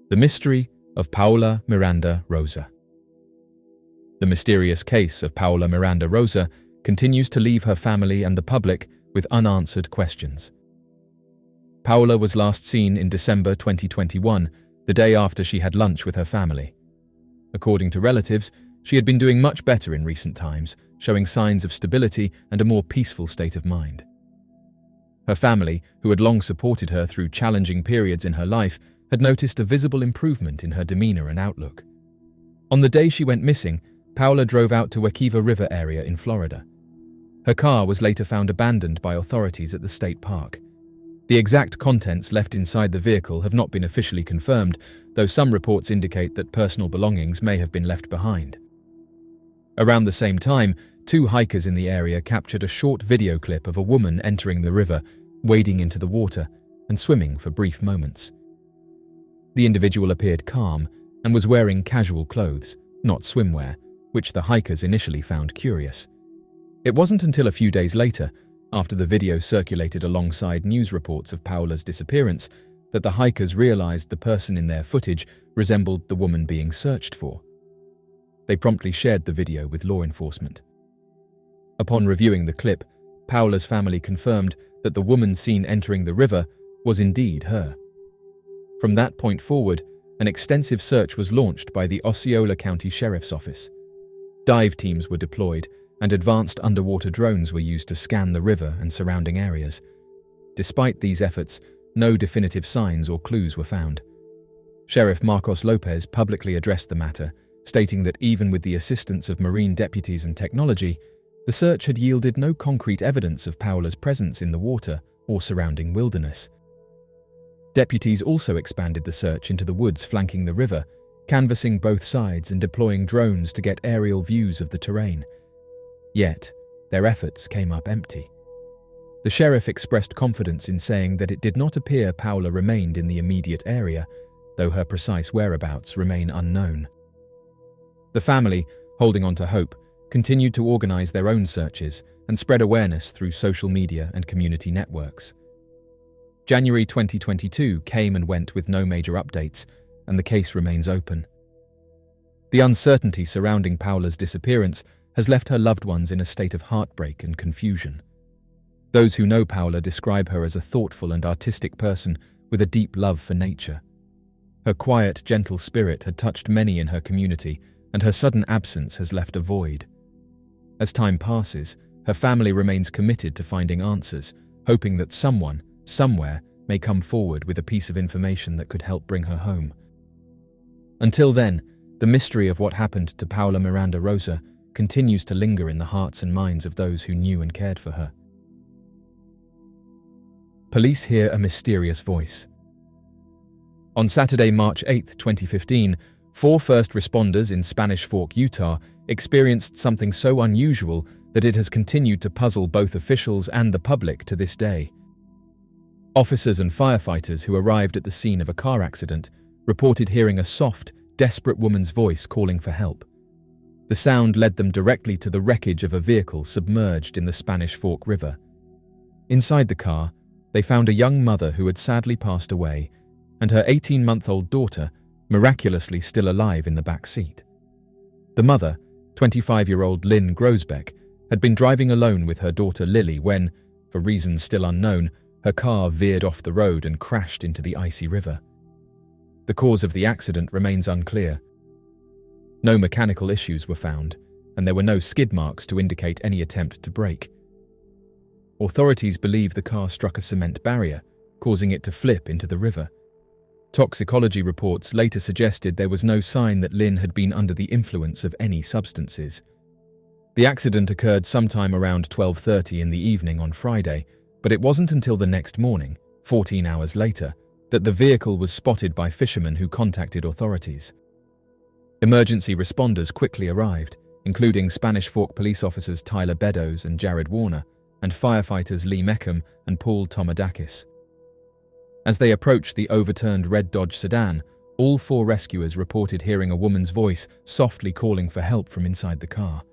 The mystery of Paula Miranda Rosa. The mysterious case of Paula Miranda Rosa continues to leave her family and the public with unanswered questions. Paula was last seen in December 2021, the day after she had lunch with her family. According to relatives, she had been doing much better in recent times, showing signs of stability and a more peaceful state of mind. Her family, who had long supported her through challenging periods in her life, had noticed a visible improvement in her demeanor and outlook. On the day she went missing, Paula drove out to Wekiva River area in Florida. Her car was later found abandoned by authorities at the state park. The exact contents left inside the vehicle have not been officially confirmed, though some reports indicate that personal belongings may have been left behind. Around the same time, 2 hikers in the area captured a short video clip of a woman entering the river, wading into the water, and swimming for brief moments. The individual appeared calm and was wearing casual clothes, not swimwear, which the hikers initially found curious. It wasn't until a few days later, after the video circulated alongside news reports of Paula's disappearance, that the hikers realized the person in their footage resembled the woman being searched for. They promptly shared the video with law enforcement. Upon reviewing the clip, Paula's family confirmed that the woman seen entering the river was indeed her. From that point forward, an extensive search was launched by the Osceola County Sheriff's Office. Dive teams were deployed, and advanced underwater drones were used to scan the river and surrounding areas. Despite these efforts, no definitive signs or clues were found. Sheriff Marcos Lopez publicly addressed the matter, stating that even with the assistance of Marine deputies and technology, the search had yielded no concrete evidence of Paula's presence in the water or surrounding wilderness. Deputies also expanded the search into the woods flanking the river, canvassing both sides and deploying drones to get aerial views of the terrain. Yet, their efforts came up empty. The sheriff expressed confidence in saying that it did not appear Paula remained in the immediate area, though her precise whereabouts remain unknown. The family, holding on to hope, continued to organize their own searches and spread awareness through social media and community networks. January 2022 came and went with no major updates, and the case remains open. The uncertainty surrounding Paula's disappearance has left her loved ones in a state of heartbreak and confusion. Those who know Paula describe her as a thoughtful and artistic person with a deep love for nature. Her quiet, gentle spirit had touched many in her community, and her sudden absence has left a void. As time passes, her family remains committed to finding answers, hoping that someone, somewhere, may come forward with a piece of information that could help bring her home. Until then, the mystery of what happened to Paula Miranda Rosa continues to linger in the hearts and minds of those who knew and cared for her. Police hear a mysterious voice. On Saturday, March 8, 2015, 4 first responders in Spanish Fork, Utah, experienced something so unusual that it has continued to puzzle both officials and the public to this day. Officers and firefighters who arrived at the scene of a car accident reported hearing a soft, desperate woman's voice calling for help. The sound led them directly to the wreckage of a vehicle submerged in the Spanish Fork River. Inside the car, they found a young mother who had sadly passed away, and her 18-month-old daughter, miraculously still alive in the back seat. The mother, 25-year-old Lynn Grosbeck, had been driving alone with her daughter Lily when, for reasons still unknown, her car veered off the road and crashed into the icy river. The cause of the accident remains unclear. No mechanical issues were found, and there were no skid marks to indicate any attempt to brake. Authorities believe the car struck a cement barrier, causing it to flip into the river. Toxicology reports later suggested there was no sign that Lynn had been under the influence of any substances. The accident occurred sometime around 12:30 in the evening on Friday, but it wasn't until the next morning, 14 hours later, that the vehicle was spotted by fishermen who contacted authorities. Emergency responders quickly arrived, including Spanish Fork police officers Tyler Beddoes and Jared Warner, and firefighters Lee Meckham and Paul Tomadakis. As they approached the overturned red Dodge sedan, all 4 rescuers reported hearing a woman's voice softly calling for help from inside the car.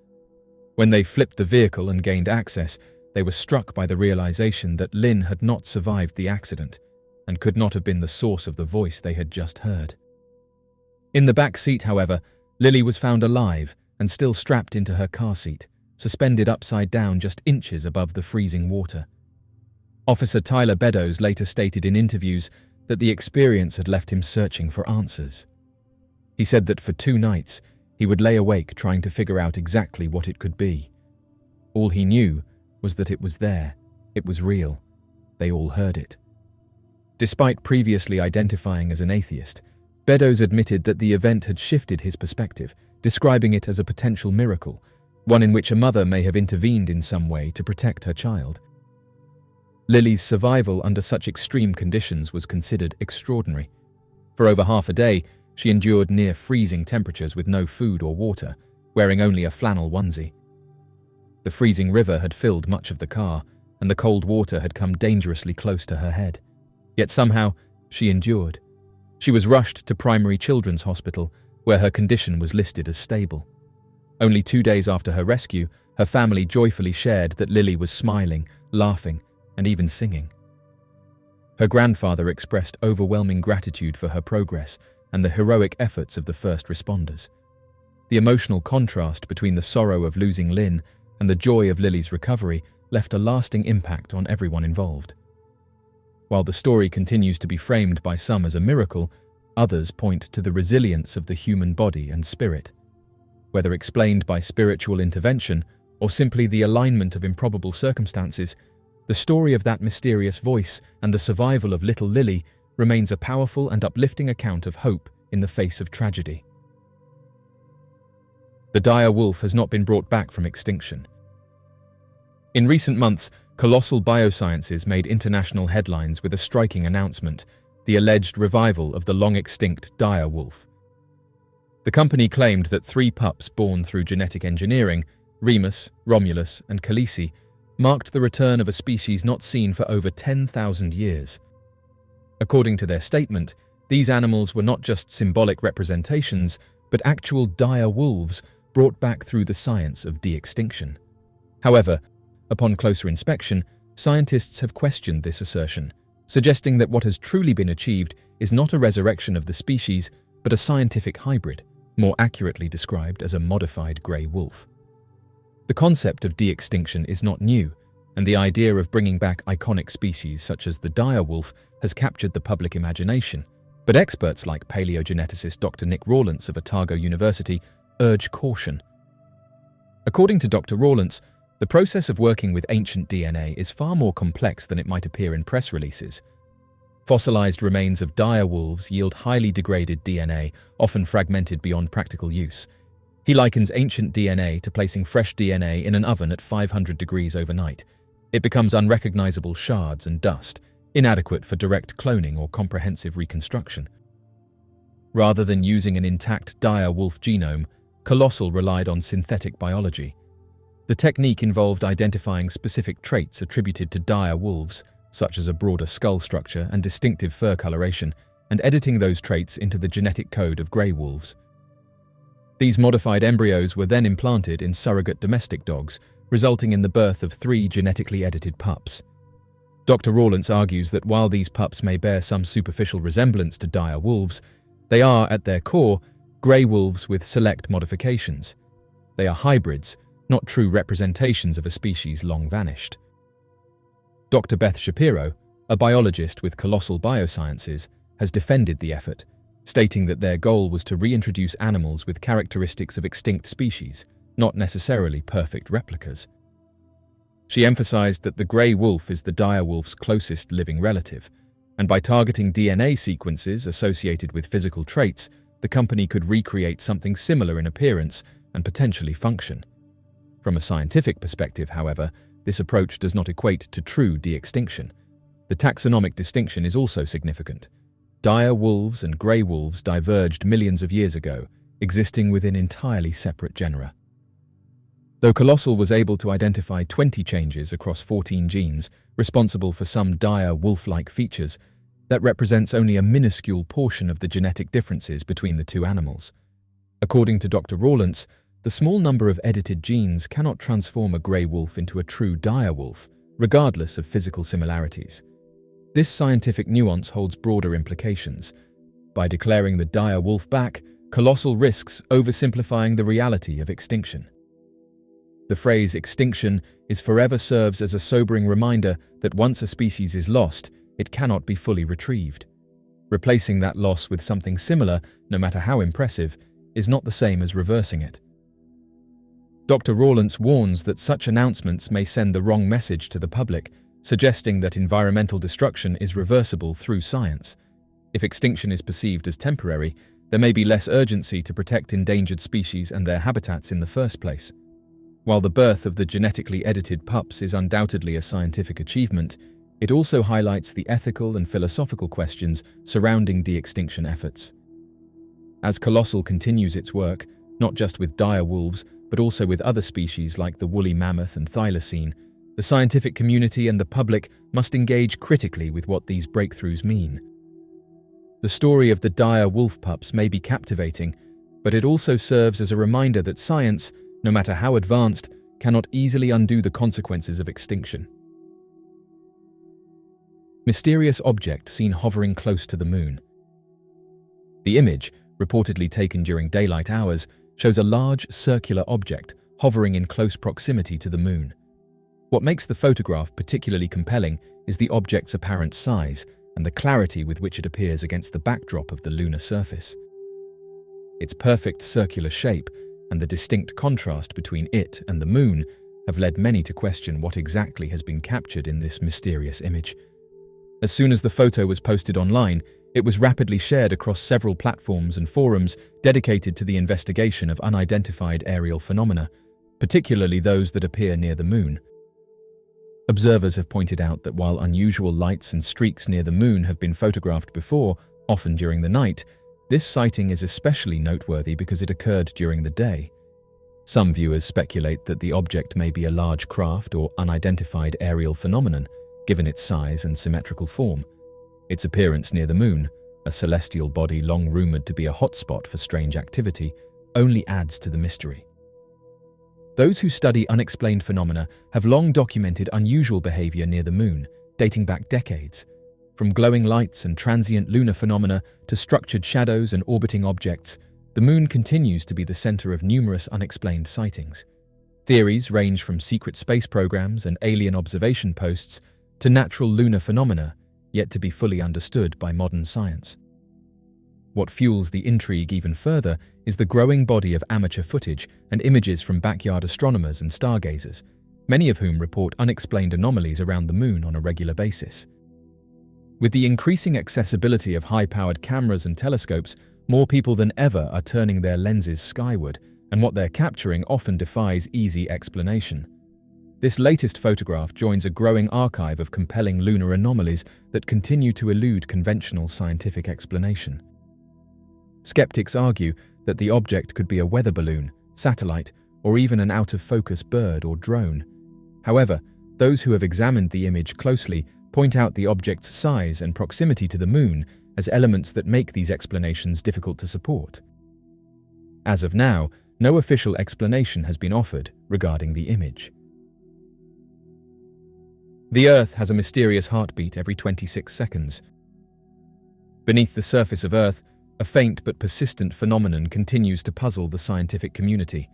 When they flipped the vehicle and gained access, they were struck by the realization that Lynn had not survived the accident and could not have been the source of the voice they had just heard. In the back seat, however, Lily was found alive and still strapped into her car seat, suspended upside down just inches above the freezing water. Officer Tyler Beddoes later stated in interviews that the experience had left him searching for answers. He said that for 2 nights, he would lay awake trying to figure out exactly what it could be. All he knew was that it was there, it was real, they all heard it. Despite previously identifying as an atheist, Beddoes admitted that the event had shifted his perspective, describing it as a potential miracle, one in which a mother may have intervened in some way to protect her child. Lily's survival under such extreme conditions was considered extraordinary. For over half a day, she endured near freezing temperatures with no food or water, wearing only a flannel onesie. The freezing river had filled much of the car, and the cold water had come dangerously close to her head. Yet somehow, she endured. She was rushed to Primary Children's Hospital, where her condition was listed as stable. Only 2 days after her rescue, her family joyfully shared that Lily was smiling, laughing, and even singing. Her grandfather expressed overwhelming gratitude for her progress and the heroic efforts of the first responders. The emotional contrast between the sorrow of losing Lynn and the joy of Lily's recovery left a lasting impact on everyone involved. While the story continues to be framed by some as a miracle, others point to the resilience of the human body and spirit. Whether explained by spiritual intervention or simply the alignment of improbable circumstances, the story of that mysterious voice and the survival of little Lily remains a powerful and uplifting account of hope in the face of tragedy. The dire wolf has not been brought back from extinction. In recent months, Colossal Biosciences made international headlines with a striking announcement: the alleged revival of the long-extinct dire wolf. The company claimed that 3 pups born through genetic engineering, Remus, Romulus, and Khaleesi, marked the return of a species not seen for over 10,000 years. According to their statement, these animals were not just symbolic representations, but actual dire wolves brought back through the science of de-extinction. However, upon closer inspection, scientists have questioned this assertion, suggesting that what has truly been achieved is not a resurrection of the species, but a scientific hybrid, more accurately described as a modified grey wolf. The concept of de-extinction is not new, and the idea of bringing back iconic species such as the dire wolf has captured the public imagination, but experts like paleogeneticist Dr. Nick Rawlance of Otago University urge caution. According to Dr. Rawlance, the process of working with ancient DNA is far more complex than it might appear in press releases. Fossilized remains of dire wolves yield highly degraded DNA, often fragmented beyond practical use. He likens ancient DNA to placing fresh DNA in an oven at 500 degrees overnight. It becomes unrecognizable shards and dust, inadequate for direct cloning or comprehensive reconstruction. Rather than using an intact dire wolf genome, Colossal relied on synthetic biology. The technique involved identifying specific traits attributed to dire wolves, such as a broader skull structure and distinctive fur coloration, and editing those traits into the genetic code of grey wolves. These modified embryos were then implanted in surrogate domestic dogs, resulting in the birth of 3 genetically edited pups. Dr. Rawlance argues that while these pups may bear some superficial resemblance to dire wolves, they are, at their core, grey wolves with select modifications. They are hybrids, not true representations of a species long vanished. Dr. Beth Shapiro, a biologist with Colossal Biosciences, has defended the effort, stating that their goal was to reintroduce animals with characteristics of extinct species, not necessarily perfect replicas. She emphasized that the grey wolf is the dire wolf's closest living relative, and by targeting DNA sequences associated with physical traits, the company could recreate something similar in appearance and potentially function. From a scientific perspective, however, this approach does not equate to true de-extinction. The taxonomic distinction is also significant. Dire wolves and grey wolves diverged millions of years ago, existing within entirely separate genera. Though Colossal was able to identify 20 changes across 14 genes responsible for some dire wolf-like features, that represents only a minuscule portion of the genetic differences between the 2 animals. According to Dr. Rawlance, the small number of edited genes cannot transform a grey wolf into a true dire wolf, regardless of physical similarities. This scientific nuance holds broader implications. By declaring the dire wolf back, colossal risks oversimplifying the reality of extinction. The phrase extinction is forever serves as a sobering reminder that once a species is lost, it cannot be fully retrieved. Replacing that loss with something similar, no matter how impressive, is not the same as reversing it. Dr. Rawlence warns that such announcements may send the wrong message to the public, suggesting that environmental destruction is reversible through science. If extinction is perceived as temporary, there may be less urgency to protect endangered species and their habitats in the first place. While the birth of the genetically edited pups is undoubtedly a scientific achievement, it also highlights the ethical and philosophical questions surrounding de-extinction efforts. As Colossal continues its work, not just with dire wolves, but also with other species like the woolly mammoth and thylacine, the scientific community and the public must engage critically with what these breakthroughs mean. The story of the dire wolf pups may be captivating, but it also serves as a reminder that science, no matter how advanced, cannot easily undo the consequences of extinction. Mysterious object seen hovering close to the moon. The image, reportedly taken during daylight hours, shows a large circular object hovering in close proximity to the moon. What makes the photograph particularly compelling is the object's apparent size and the clarity with which it appears against the backdrop of the lunar surface. Its perfect circular shape and the distinct contrast between it and the moon have led many to question what exactly has been captured in this mysterious image. As soon as the photo was posted online, it was rapidly shared across several platforms and forums dedicated to the investigation of unidentified aerial phenomena, particularly those that appear near the moon. Observers have pointed out that while unusual lights and streaks near the moon have been photographed before, often during the night, this sighting is especially noteworthy because it occurred during the day. Some viewers speculate that the object may be a large craft or unidentified aerial phenomenon, given its size and symmetrical form. Its appearance near the moon, a celestial body long rumored to be a hotspot for strange activity, only adds to the mystery. Those who study unexplained phenomena have long documented unusual behavior near the moon, dating back decades. From glowing lights and transient lunar phenomena to structured shadows and orbiting objects, the moon continues to be the center of numerous unexplained sightings. Theories range from secret space programs and alien observation posts to natural lunar phenomena, yet to be fully understood by modern science. What fuels the intrigue even further is the growing body of amateur footage and images from backyard astronomers and stargazers, many of whom report unexplained anomalies around the moon on a regular basis. With the increasing accessibility of high-powered cameras and telescopes, more people than ever are turning their lenses skyward, and what they're capturing often defies easy explanation. This latest photograph joins a growing archive of compelling lunar anomalies that continue to elude conventional scientific explanation. Skeptics argue that the object could be a weather balloon, satellite, or even an out-of-focus bird or drone. However, those who have examined the image closely point out the object's size and proximity to the moon as elements that make these explanations difficult to support. As of now, no official explanation has been offered regarding the image. The Earth has a mysterious heartbeat every 26 seconds. Beneath the surface of Earth, a faint but persistent phenomenon continues to puzzle the scientific community,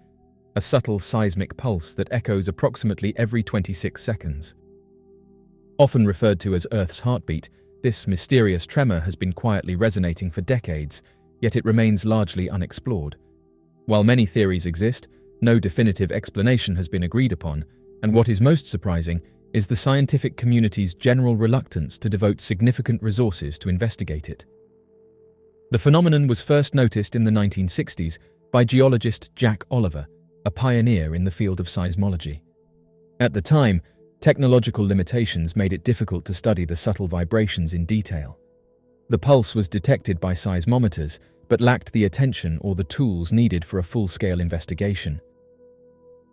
a subtle seismic pulse that echoes approximately every 26 seconds. Often referred to as Earth's heartbeat, this mysterious tremor has been quietly resonating for decades, yet it remains largely unexplored. While many theories exist, no definitive explanation has been agreed upon, and what is most surprising is the scientific community's general reluctance to devote significant resources to investigate it. The phenomenon was first noticed in the 1960s by geologist Jack Oliver, a pioneer in the field of seismology. At the time, technological limitations made it difficult to study the subtle vibrations in detail. The pulse was detected by seismometers, but lacked the attention or the tools needed for a full-scale investigation.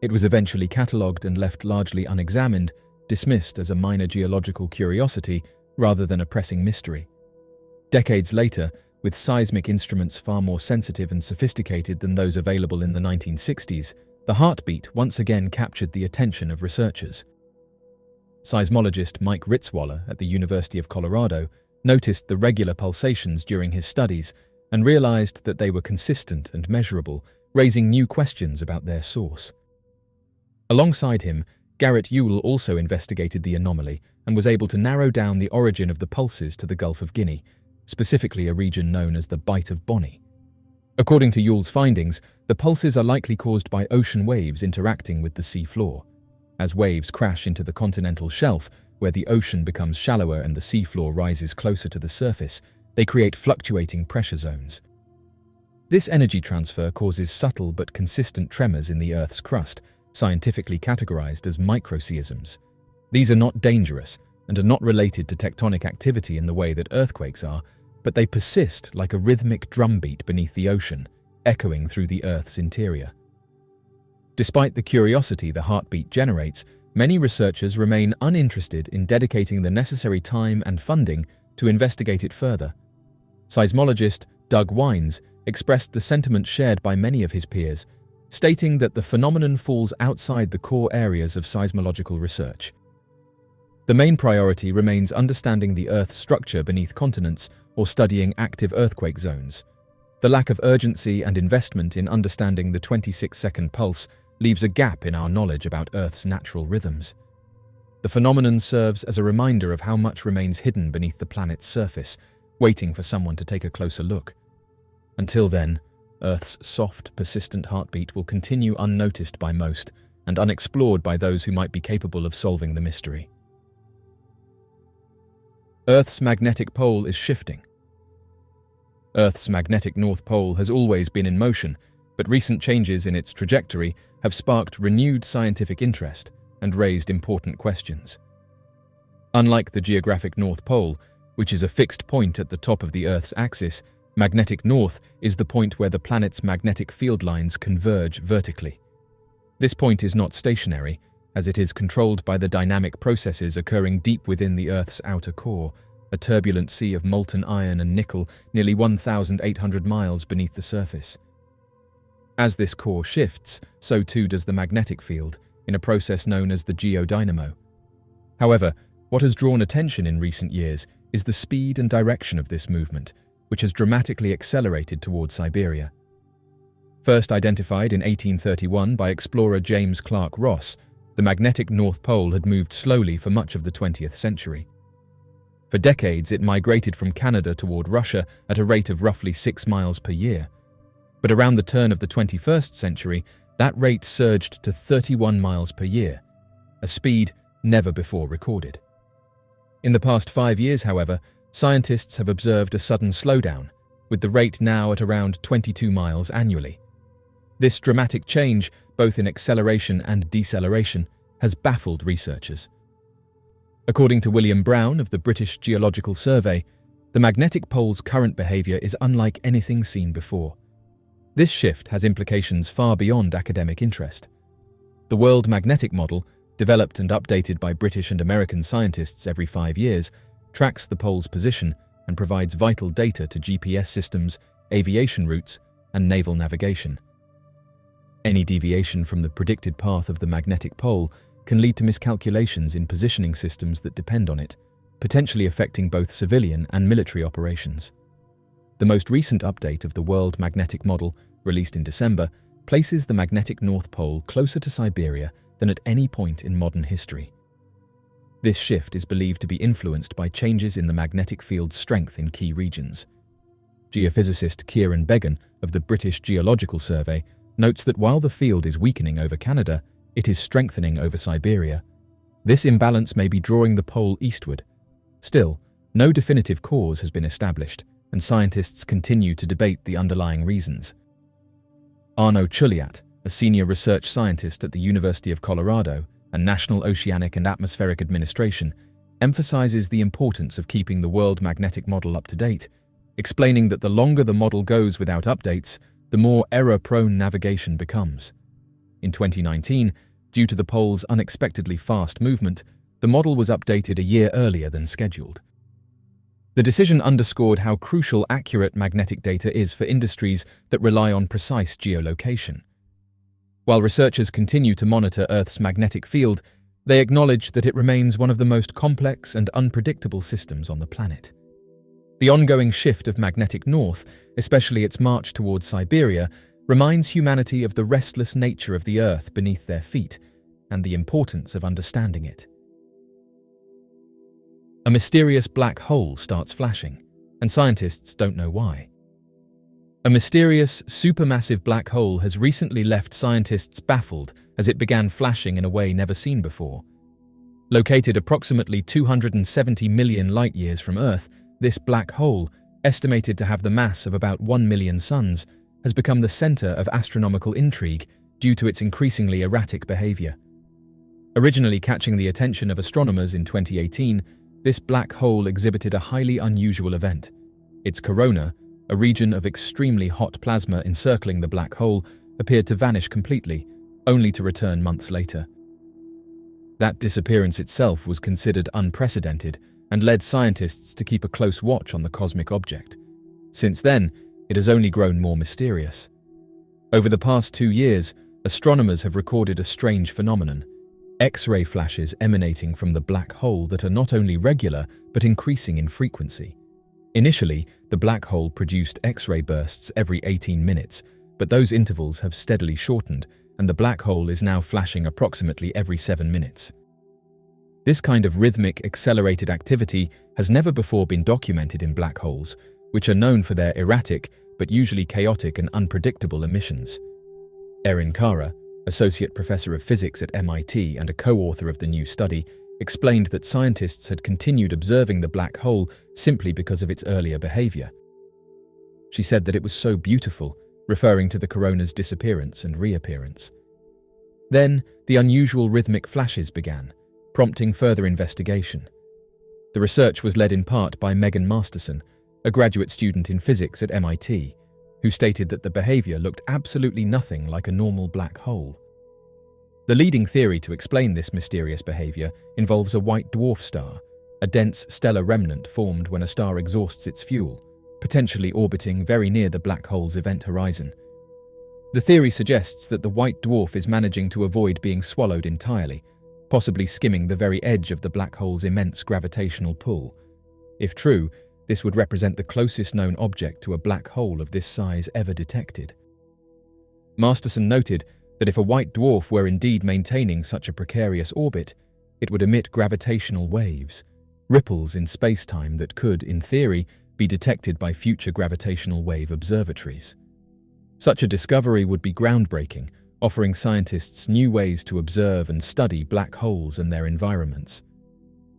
It was eventually catalogued and left largely unexamined, dismissed as a minor geological curiosity rather than a pressing mystery. Decades later, with seismic instruments far more sensitive and sophisticated than those available in the 1960s, the heartbeat once again captured the attention of researchers. Seismologist Mike Ritzwaller at the University of Colorado noticed the regular pulsations during his studies, and realized that they were consistent and measurable, raising new questions about their source. Alongside him, Garrett Ewell also investigated the anomaly and was able to narrow down the origin of the pulses to the Gulf of Guinea, specifically a region known as the Bight of Bonny. According to Ewell's findings, the pulses are likely caused by ocean waves interacting with the sea floor. As waves crash into the continental shelf, where the ocean becomes shallower and the seafloor rises closer to the surface, they create fluctuating pressure zones. This energy transfer causes subtle but consistent tremors in the Earth's crust, scientifically categorized as microseisms. These are not dangerous and are not related to tectonic activity in the way that earthquakes are, but they persist like a rhythmic drumbeat beneath the ocean, echoing through the Earth's interior. Despite the curiosity the heartbeat generates, many researchers remain uninterested in dedicating the necessary time and funding to investigate it further. Seismologist Doug Wines expressed the sentiment shared by many of his peers, stating that the phenomenon falls outside the core areas of seismological research. The main priority remains understanding the Earth's structure beneath continents or studying active earthquake zones. The lack of urgency and investment in understanding the 26-second pulse leaves a gap in our knowledge about Earth's natural rhythms. The phenomenon serves as a reminder of how much remains hidden beneath the planet's surface, waiting for someone to take a closer look. Until then, Earth's soft, persistent heartbeat will continue unnoticed by most and unexplored by those who might be capable of solving the mystery. Earth's magnetic pole is shifting. Earth's magnetic North Pole has always been in motion, but recent changes in its trajectory have sparked renewed scientific interest and raised important questions. Unlike the geographic North Pole, which is a fixed point at the top of the Earth's axis, magnetic north is the point where the planet's magnetic field lines converge vertically. This point is not stationary, as it is controlled by the dynamic processes occurring deep within the Earth's outer core, a turbulent sea of molten iron and nickel nearly 1,800 miles beneath the surface. As this core shifts, so too does the magnetic field, in a process known as the geodynamo. However, what has drawn attention in recent years is the speed and direction of this movement, which has dramatically accelerated towards Siberia. First identified in 1831 by explorer James Clark Ross, the magnetic North Pole had moved slowly for much of the 20th century. For decades, it migrated from Canada toward Russia at a rate of roughly 6 miles per year. But around the turn of the 21st century, that rate surged to 31 miles per year, a speed never before recorded. In the past 5 years, however, scientists have observed a sudden slowdown, with the rate now at around 22 miles annually. This dramatic change, both in acceleration and deceleration, has baffled researchers. According to William Brown of the British Geological Survey, the magnetic pole's current behaviour is unlike anything seen before. This shift has implications far beyond academic interest. The World Magnetic Model, developed and updated by British and American scientists every 5 years, tracks the pole's position and provides vital data to GPS systems, aviation routes, and naval navigation. Any deviation from the predicted path of the magnetic pole can lead to miscalculations in positioning systems that depend on it, potentially affecting both civilian and military operations. The most recent update of the World Magnetic Model, released in December, places the magnetic North Pole closer to Siberia than at any point in modern history. This shift is believed to be influenced by changes in the magnetic field's strength in key regions. Geophysicist Kieran Beggan of the British Geological Survey notes that while the field is weakening over Canada, it is strengthening over Siberia. This imbalance may be drawing the pole eastward. Still, no definitive cause has been established, and scientists continue to debate the underlying reasons. Arno Chuliat, a senior research scientist at the University of Colorado and National Oceanic and Atmospheric Administration, emphasizes the importance of keeping the World Magnetic Model up to date, explaining that the longer the model goes without updates, the more error-prone navigation becomes. In 2019, due to the pole's unexpectedly fast movement, the model was updated a year earlier than scheduled. The decision underscored how crucial accurate magnetic data is for industries that rely on precise geolocation. While researchers continue to monitor Earth's magnetic field, they acknowledge that it remains one of the most complex and unpredictable systems on the planet. The ongoing shift of magnetic north, especially its march towards Siberia, reminds humanity of the restless nature of the Earth beneath their feet and the importance of understanding it. A mysterious black hole starts flashing, and scientists don't know why. A mysterious, supermassive black hole has recently left scientists baffled as it began flashing in a way never seen before. Located approximately 270 million light-years from Earth, this black hole, estimated to have the mass of about 1 million suns, has become the center of astronomical intrigue due to its increasingly erratic behavior. Originally catching the attention of astronomers in 2018, this black hole exhibited a highly unusual event. Its corona, a region of extremely hot plasma encircling the black hole, appeared to vanish completely, only to return months later. That disappearance itself was considered unprecedented and led scientists to keep a close watch on the cosmic object. Since then, it has only grown more mysterious. Over the past 2 years, astronomers have recorded a strange phenomenon: X-ray flashes emanating from the black hole that are not only regular but increasing in frequency. Initially, the black hole produced X-ray bursts every 18 minutes, but those intervals have steadily shortened, and the black hole is now flashing approximately every 7 minutes. This kind of rhythmic, accelerated activity has never before been documented in black holes, which are known for their erratic but usually chaotic and unpredictable emissions. Erin Kara, associate professor of physics at MIT and a co-author of the new study, explained that scientists had continued observing the black hole simply because of its earlier behavior. She said that it was so beautiful, referring to the corona's disappearance and reappearance. Then, the unusual rhythmic flashes began, prompting further investigation. The research was led in part by Megan Masterson, a graduate student in physics at MIT, who stated that the behavior looked absolutely nothing like a normal black hole. The leading theory to explain this mysterious behavior involves a white dwarf star, a dense stellar remnant formed when a star exhausts its fuel, potentially orbiting very near the black hole's event horizon. The theory suggests that the white dwarf is managing to avoid being swallowed entirely, possibly skimming the very edge of the black hole's immense gravitational pull. If true, this would represent the closest known object to a black hole of this size ever detected. Masterson noted that if a white dwarf were indeed maintaining such a precarious orbit, it would emit gravitational waves, ripples in space-time that could, in theory, be detected by future gravitational wave observatories. Such a discovery would be groundbreaking, offering scientists new ways to observe and study black holes and their environments.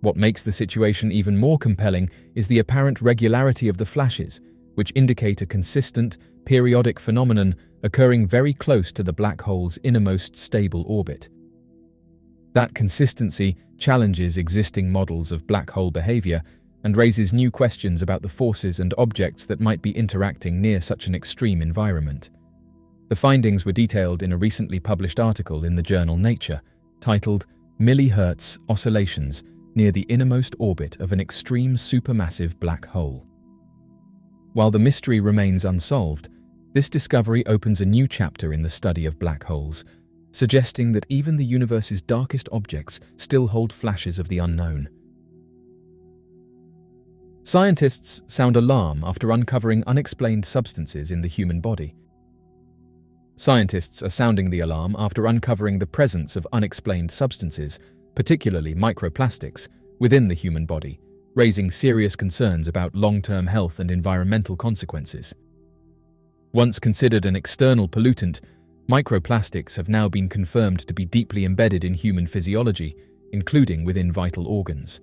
What makes the situation even more compelling is the apparent regularity of the flashes, which indicate a consistent, periodic phenomenon occurring very close to the black hole's innermost stable orbit. That consistency challenges existing models of black hole behavior and raises new questions about the forces and objects that might be interacting near such an extreme environment. The findings were detailed in a recently published article in the journal Nature, titled "Millihertz Oscillations Near the Innermost Orbit of an Extreme Supermassive Black Hole." While the mystery remains unsolved, this discovery opens a new chapter in the study of black holes, suggesting that even the universe's darkest objects still hold flashes of the unknown. Scientists sound alarm after uncovering unexplained substances in the human body. Scientists are sounding the alarm after uncovering the presence of unexplained substances, particularly microplastics, within the human body, raising serious concerns about long-term health and environmental consequences. Once considered an external pollutant, microplastics have now been confirmed to be deeply embedded in human physiology, including within vital organs.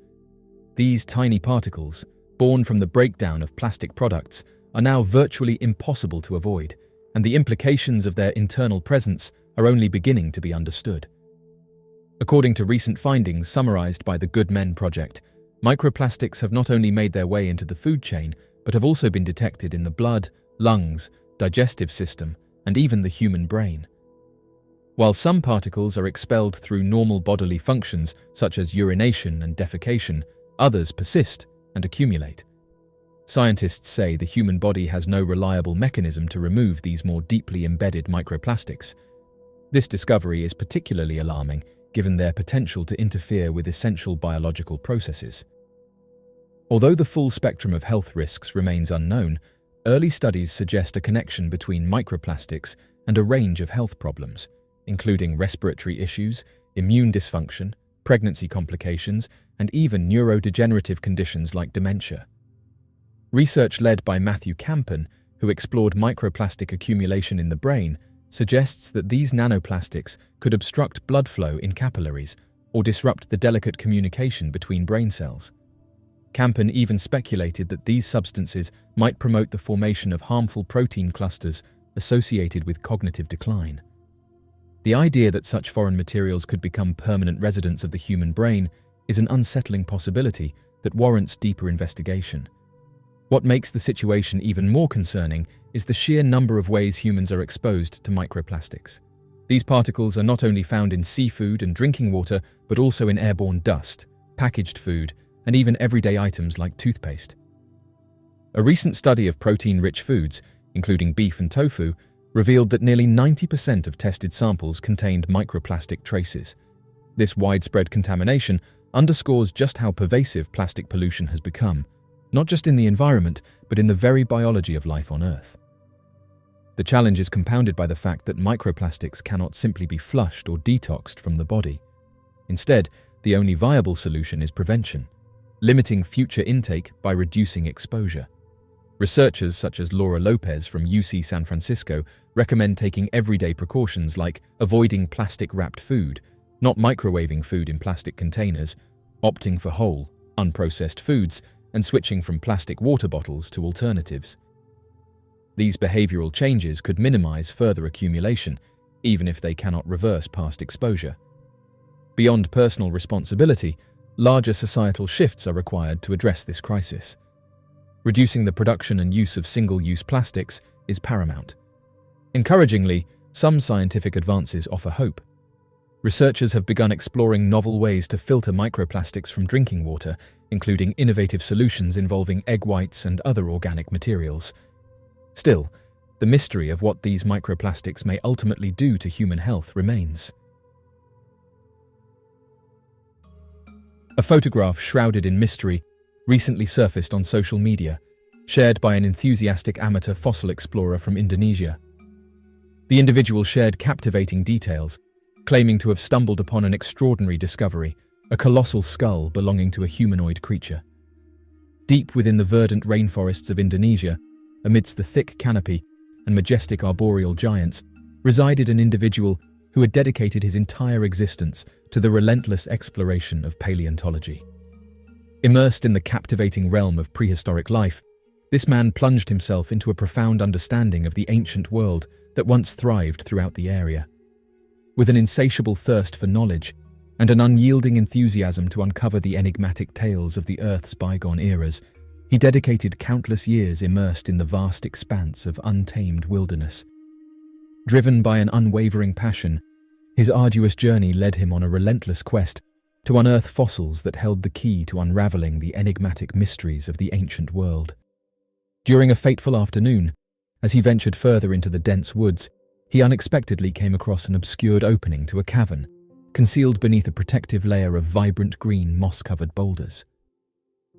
These tiny particles, born from the breakdown of plastic products, are now virtually impossible to avoid, and the implications of their internal presence are only beginning to be understood. According to recent findings summarized by the Good Men Project, microplastics have not only made their way into the food chain, but have also been detected in the blood, lungs, digestive system, and even the human brain. While some particles are expelled through normal bodily functions, such as urination and defecation, others persist and accumulate. Scientists say the human body has no reliable mechanism to remove these more deeply embedded microplastics. This discovery is particularly alarming, given their potential to interfere with essential biological processes. Although the full spectrum of health risks remains unknown, early studies suggest a connection between microplastics and a range of health problems, including respiratory issues, immune dysfunction, pregnancy complications, and even neurodegenerative conditions like dementia. Research led by Matthew Campen, who explored microplastic accumulation in the brain, suggests that these nanoplastics could obstruct blood flow in capillaries or disrupt the delicate communication between brain cells. Campen even speculated that these substances might promote the formation of harmful protein clusters associated with cognitive decline. The idea that such foreign materials could become permanent residents of the human brain is an unsettling possibility that warrants deeper investigation. What makes the situation even more concerning is the sheer number of ways humans are exposed to microplastics. These particles are not only found in seafood and drinking water, but also in airborne dust, packaged food, and even everyday items like toothpaste. A recent study of protein-rich foods, including beef and tofu, revealed that nearly 90% of tested samples contained microplastic traces. This widespread contamination underscores just how pervasive plastic pollution has become, not just in the environment, but in the very biology of life on Earth. The challenge is compounded by the fact that microplastics cannot simply be flushed or detoxed from the body. Instead, the only viable solution is prevention, limiting future intake by reducing exposure. Researchers such as Laura Lopez from UC San Francisco recommend taking everyday precautions like avoiding plastic-wrapped food, not microwaving food in plastic containers, opting for whole, unprocessed foods, and switching from plastic water bottles to alternatives. These behavioral changes could minimize further accumulation, even if they cannot reverse past exposure. Beyond personal responsibility, larger societal shifts are required to address this crisis. Reducing the production and use of single-use plastics is paramount. Encouragingly, some scientific advances offer hope. Researchers have begun exploring novel ways to filter microplastics from drinking water, including innovative solutions involving egg whites and other organic materials. Still, the mystery of what these microplastics may ultimately do to human health remains. A photograph shrouded in mystery recently surfaced on social media, shared by an enthusiastic amateur fossil explorer from Indonesia. The individual shared captivating details, claiming to have stumbled upon an extraordinary discovery, a colossal skull belonging to a humanoid creature. Deep within the verdant rainforests of Indonesia, amidst the thick canopy and majestic arboreal giants, resided an individual who had dedicated his entire existence to the relentless exploration of paleontology. Immersed in the captivating realm of prehistoric life, this man plunged himself into a profound understanding of the ancient world that once thrived throughout the area. With an insatiable thirst for knowledge and an unyielding enthusiasm to uncover the enigmatic tales of the Earth's bygone eras, he dedicated countless years immersed in the vast expanse of untamed wilderness. Driven by an unwavering passion, his arduous journey led him on a relentless quest to unearth fossils that held the key to unraveling the enigmatic mysteries of the ancient world. During a fateful afternoon, as he ventured further into the dense woods, he unexpectedly came across an obscured opening to a cavern, concealed beneath a protective layer of vibrant green moss-covered boulders.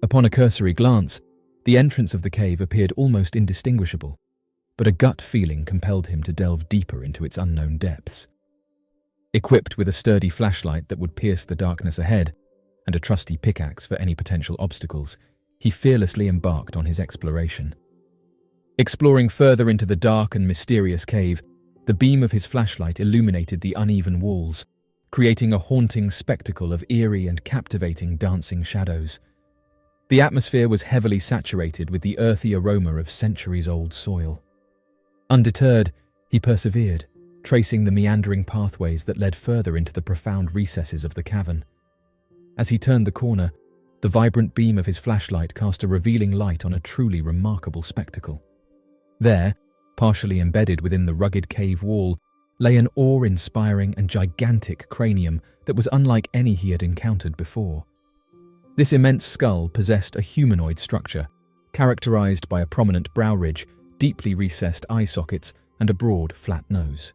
Upon a cursory glance, the entrance of the cave appeared almost indistinguishable, but a gut feeling compelled him to delve deeper into its unknown depths. Equipped with a sturdy flashlight that would pierce the darkness ahead, and a trusty pickaxe for any potential obstacles, he fearlessly embarked on his exploration. Exploring further into the dark and mysterious cave, the beam of his flashlight illuminated the uneven walls, creating a haunting spectacle of eerie and captivating dancing shadows. The atmosphere was heavily saturated with the earthy aroma of centuries-old soil. Undeterred, he persevered, tracing the meandering pathways that led further into the profound recesses of the cavern. As he turned the corner, the vibrant beam of his flashlight cast a revealing light on a truly remarkable spectacle. There, partially embedded within the rugged cave wall, lay an awe-inspiring and gigantic cranium that was unlike any he had encountered before. This immense skull possessed a humanoid structure, characterized by a prominent brow ridge, deeply recessed eye sockets, and a broad, flat nose.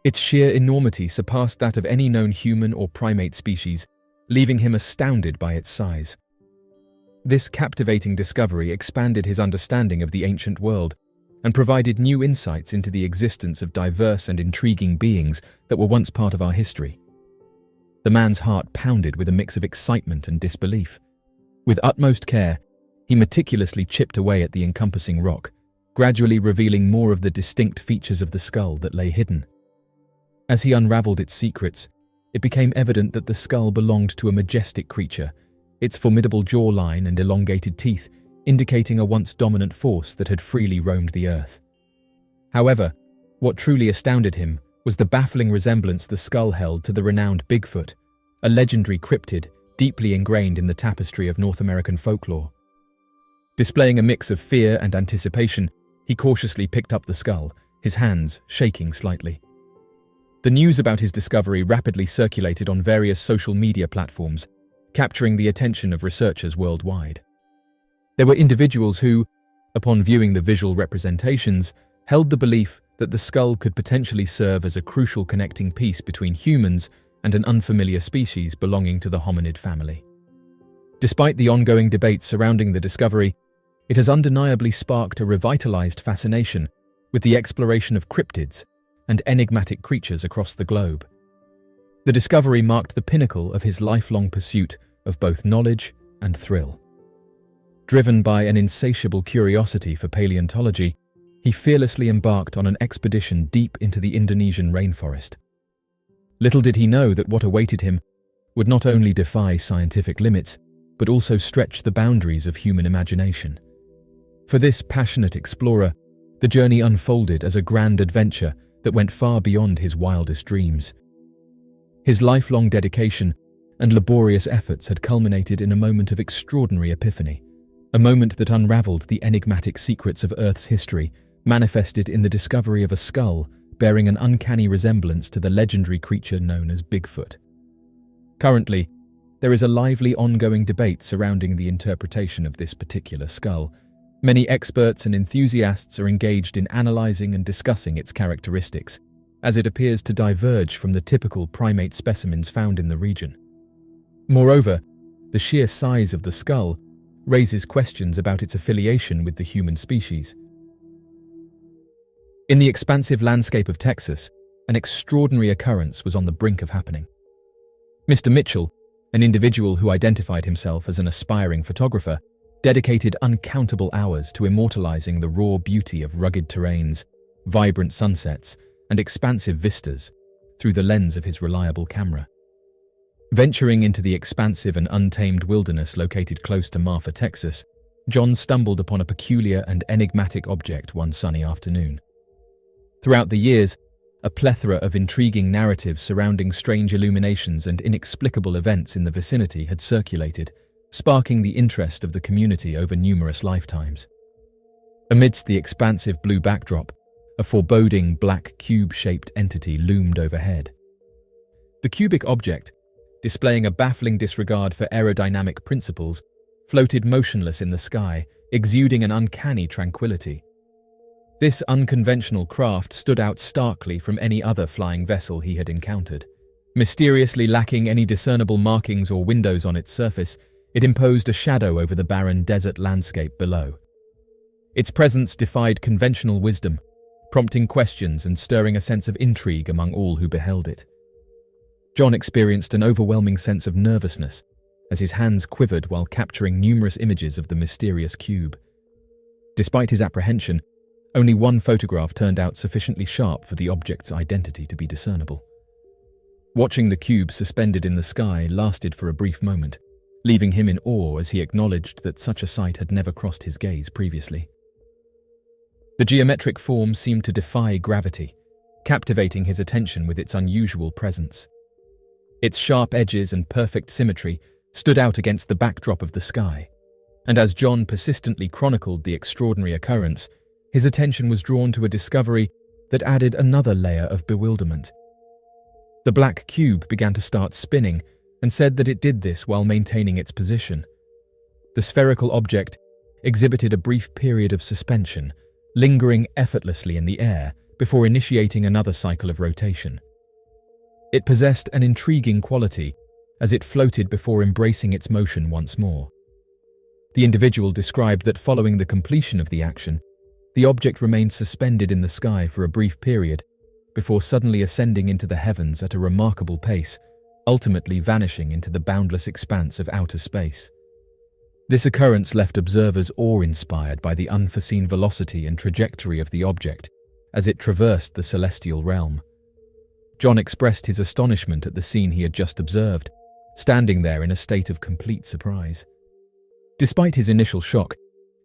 Its sheer enormity surpassed that of any known human or primate species, leaving him astounded by its size. This captivating discovery expanded his understanding of the ancient world and provided new insights into the existence of diverse and intriguing beings that were once part of our history. The man's heart pounded with a mix of excitement and disbelief. With utmost care, he meticulously chipped away at the encompassing rock, gradually revealing more of the distinct features of the skull that lay hidden. As he unraveled its secrets, it became evident that the skull belonged to a majestic creature, its formidable jawline and elongated teeth indicating a once dominant force that had freely roamed the earth. However, what truly astounded him was the baffling resemblance the skull held to the renowned Bigfoot, a legendary cryptid deeply ingrained in the tapestry of North American folklore. Displaying a mix of fear and anticipation, he cautiously picked up the skull, his hands shaking slightly. The news about his discovery rapidly circulated on various social media platforms, capturing the attention of researchers worldwide. There were individuals who, upon viewing the visual representations, held the belief that the skull could potentially serve as a crucial connecting piece between humans and an unfamiliar species belonging to the hominid family. Despite the ongoing debates surrounding the discovery, it has undeniably sparked a revitalized fascination with the exploration of cryptids and enigmatic creatures across the globe. The discovery marked the pinnacle of his lifelong pursuit of both knowledge and thrill. Driven by an insatiable curiosity for paleontology, he fearlessly embarked on an expedition deep into the Indonesian rainforest. Little did he know that what awaited him would not only defy scientific limits, but also stretch the boundaries of human imagination. For this passionate explorer, the journey unfolded as a grand adventure that went far beyond his wildest dreams. His lifelong dedication and laborious efforts had culminated in a moment of extraordinary epiphany, a moment that unraveled the enigmatic secrets of Earth's history, manifested in the discovery of a skull bearing an uncanny resemblance to the legendary creature known as Bigfoot. Currently, there is a lively ongoing debate surrounding the interpretation of this particular skull. Many experts and enthusiasts are engaged in analyzing and discussing its characteristics, as it appears to diverge from the typical primate specimens found in the region. Moreover, the sheer size of the skull raises questions about its affiliation with the human species. In the expansive landscape of Texas, an extraordinary occurrence was on the brink of happening. Mr. Mitchell, an individual who identified himself as an aspiring photographer, dedicated uncountable hours to immortalizing the raw beauty of rugged terrains, vibrant sunsets, and expansive vistas through the lens of his reliable camera. Venturing into the expansive and untamed wilderness located close to Marfa, Texas, John stumbled upon a peculiar and enigmatic object one sunny afternoon. Throughout the years, a plethora of intriguing narratives surrounding strange illuminations and inexplicable events in the vicinity had circulated, sparking the interest of the community over numerous lifetimes. Amidst the expansive blue backdrop, a foreboding black cube-shaped entity loomed overhead. The cubic object, displaying a baffling disregard for aerodynamic principles, floated motionless in the sky, exuding an uncanny tranquility. This unconventional craft stood out starkly from any other flying vessel he had encountered. Mysteriously lacking any discernible markings or windows on its surface, it imposed a shadow over the barren desert landscape below. Its presence defied conventional wisdom, prompting questions and stirring a sense of intrigue among all who beheld it. John experienced an overwhelming sense of nervousness as his hands quivered while capturing numerous images of the mysterious cube. Despite his apprehension, only one photograph turned out sufficiently sharp for the object's identity to be discernible. Watching the cube suspended in the sky lasted for a brief moment, leaving him in awe as he acknowledged that such a sight had never crossed his gaze previously. The geometric form seemed to defy gravity, captivating his attention with its unusual presence. Its sharp edges and perfect symmetry stood out against the backdrop of the sky, and as John persistently chronicled the extraordinary occurrence, his attention was drawn to a discovery that added another layer of bewilderment. The black cube began to start spinning and said that it did this while maintaining its position. The spherical object exhibited a brief period of suspension, lingering effortlessly in the air before initiating another cycle of rotation. It possessed an intriguing quality as it floated before embracing its motion once more. The individual described that following the completion of the action, the object remained suspended in the sky for a brief period before suddenly ascending into the heavens at a remarkable pace, ultimately vanishing into the boundless expanse of outer space. This occurrence left observers awe-inspired by the unforeseen velocity and trajectory of the object as it traversed the celestial realm. John expressed his astonishment at the scene he had just observed, standing there in a state of complete surprise. Despite his initial shock,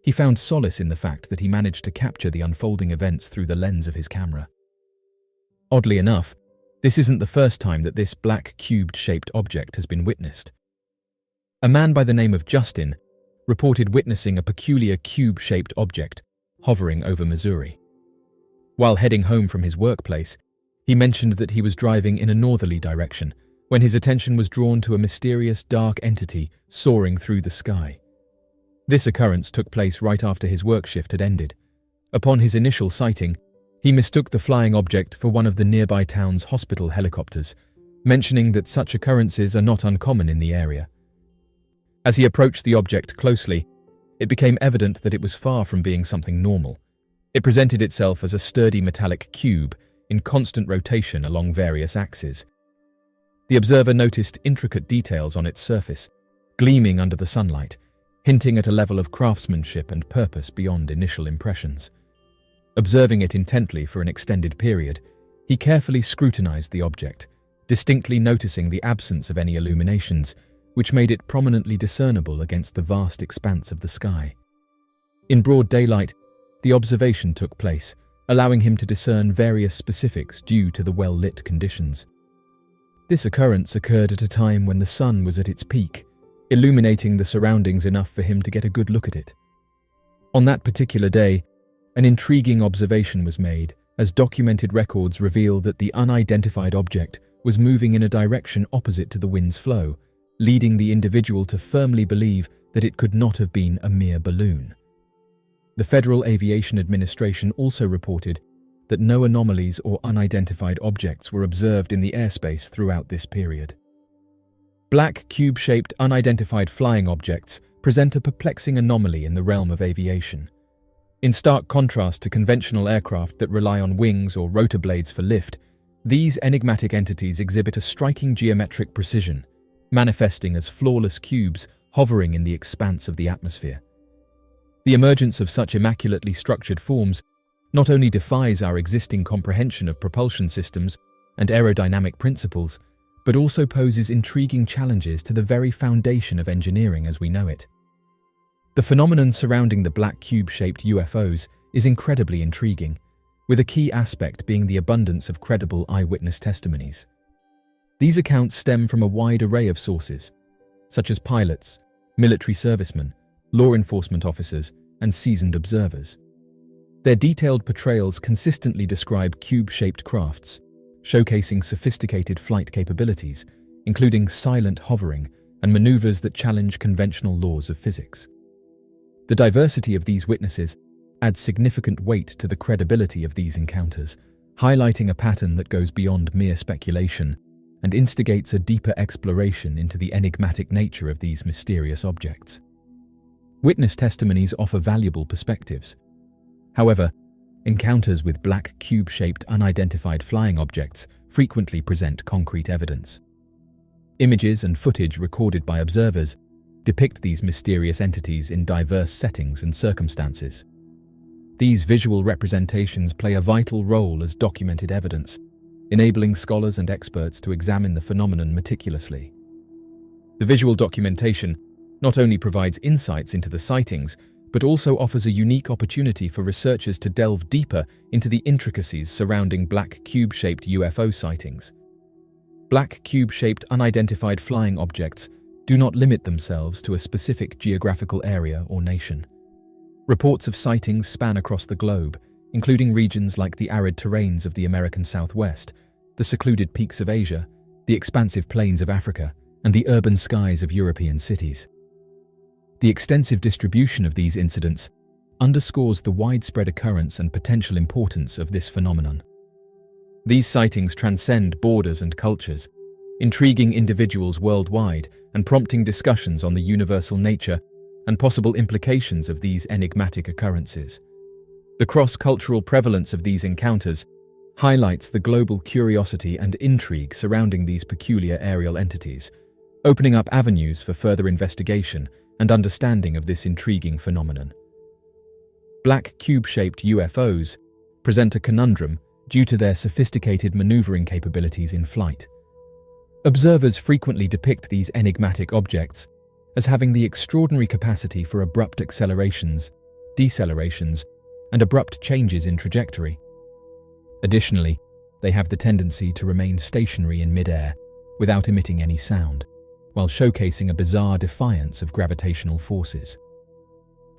he found solace in the fact that he managed to capture the unfolding events through the lens of his camera. Oddly enough, this isn't the first time that this black cubed-shaped object has been witnessed. A man by the name of Justin reported witnessing a peculiar cube-shaped object hovering over Missouri. While heading home from his workplace, he mentioned that he was driving in a northerly direction when his attention was drawn to a mysterious dark entity soaring through the sky. This occurrence took place right after his work shift had ended. Upon his initial sighting, he mistook the flying object for one of the nearby town's hospital helicopters, mentioning that such occurrences are not uncommon in the area. As he approached the object closely, it became evident that it was far from being something normal. It presented itself as a sturdy metallic cube in constant rotation along various axes. The observer noticed intricate details on its surface, gleaming under the sunlight, hinting at a level of craftsmanship and purpose beyond initial impressions. Observing it intently for an extended period, he carefully scrutinized the object, distinctly noticing the absence of any illuminations, which made it prominently discernible against the vast expanse of the sky. In broad daylight, the observation took place, allowing him to discern various specifics due to the well-lit conditions. This occurrence occurred at a time when the sun was at its peak, illuminating the surroundings enough for him to get a good look at it. On that particular day, an intriguing observation was made, as documented records reveal that the unidentified object was moving in a direction opposite to the wind's flow, leading the individual to firmly believe that it could not have been a mere balloon. The Federal Aviation Administration also reported that no anomalies or unidentified objects were observed in the airspace throughout this period. Black cube-shaped unidentified flying objects present a perplexing anomaly in the realm of aviation. In stark contrast to conventional aircraft that rely on wings or rotor blades for lift, these enigmatic entities exhibit a striking geometric precision, manifesting as flawless cubes hovering in the expanse of the atmosphere. The emergence of such immaculately structured forms not only defies our existing comprehension of propulsion systems and aerodynamic principles, but also poses intriguing challenges to the very foundation of engineering as we know it. The phenomenon surrounding the black cube-shaped UFOs is incredibly intriguing, with a key aspect being the abundance of credible eyewitness testimonies. These accounts stem from a wide array of sources, such as pilots, military servicemen, law enforcement officers, and seasoned observers. Their detailed portrayals consistently describe cube-shaped crafts, showcasing sophisticated flight capabilities, including silent hovering and maneuvers that challenge conventional laws of physics. The diversity of these witnesses adds significant weight to the credibility of these encounters, highlighting a pattern that goes beyond mere speculation and instigates a deeper exploration into the enigmatic nature of these mysterious objects. Witness testimonies offer valuable perspectives. However, encounters with black cube-shaped unidentified flying objects frequently present concrete evidence. Images and footage recorded by observers depict these mysterious entities in diverse settings and circumstances. These visual representations play a vital role as documented evidence, enabling scholars and experts to examine the phenomenon meticulously. The visual documentation not only provides insights into the sightings, but also offers a unique opportunity for researchers to delve deeper into the intricacies surrounding black cube-shaped UFO sightings. Black cube-shaped unidentified flying objects do not limit themselves to a specific geographical area or nation. Reports of sightings span across the globe, including regions like the arid terrains of the American Southwest, the secluded peaks of Asia, the expansive plains of Africa, and the urban skies of European cities. The extensive distribution of these incidents underscores the widespread occurrence and potential importance of this phenomenon. These sightings transcend borders and cultures, intriguing individuals worldwide and prompting discussions on the universal nature and possible implications of these enigmatic occurrences. The cross-cultural prevalence of these encounters highlights the global curiosity and intrigue surrounding these peculiar aerial entities, opening up avenues for further investigation and understanding of this intriguing phenomenon. Black cube-shaped UFOs present a conundrum due to their sophisticated maneuvering capabilities in flight. Observers frequently depict these enigmatic objects as having the extraordinary capacity for abrupt accelerations, decelerations, and abrupt changes in trajectory. Additionally, they have the tendency to remain stationary in mid-air without emitting any sound, while showcasing a bizarre defiance of gravitational forces.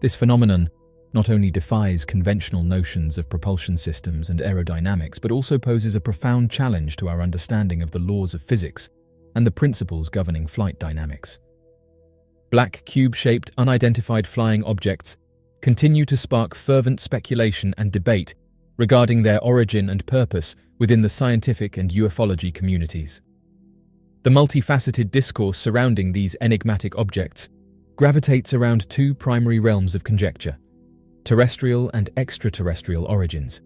This phenomenon not only defies conventional notions of propulsion systems and aerodynamics, but also poses a profound challenge to our understanding of the laws of physics and the principles governing flight dynamics. Black cube-shaped unidentified flying objects continue to spark fervent speculation and debate regarding their origin and purpose within the scientific and ufology communities. The multifaceted discourse surrounding these enigmatic objects gravitates around two primary realms of conjecture: terrestrial and extraterrestrial origins.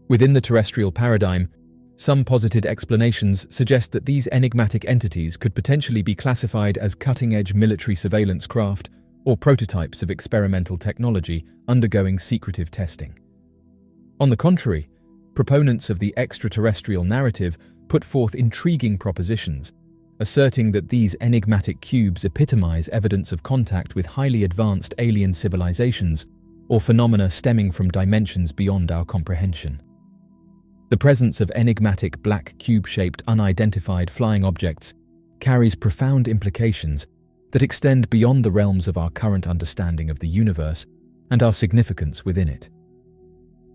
Within the terrestrial paradigm, some posited explanations suggest that these enigmatic entities could potentially be classified as cutting-edge military surveillance craft or prototypes of experimental technology undergoing secretive testing. On the contrary, proponents of the extraterrestrial narrative put forth intriguing propositions, asserting that these enigmatic cubes epitomize evidence of contact with highly advanced alien civilizations or phenomena stemming from dimensions beyond our comprehension. The presence of enigmatic black cube-shaped unidentified flying objects carries profound implications that extend beyond the realms of our current understanding of the universe and our significance within it.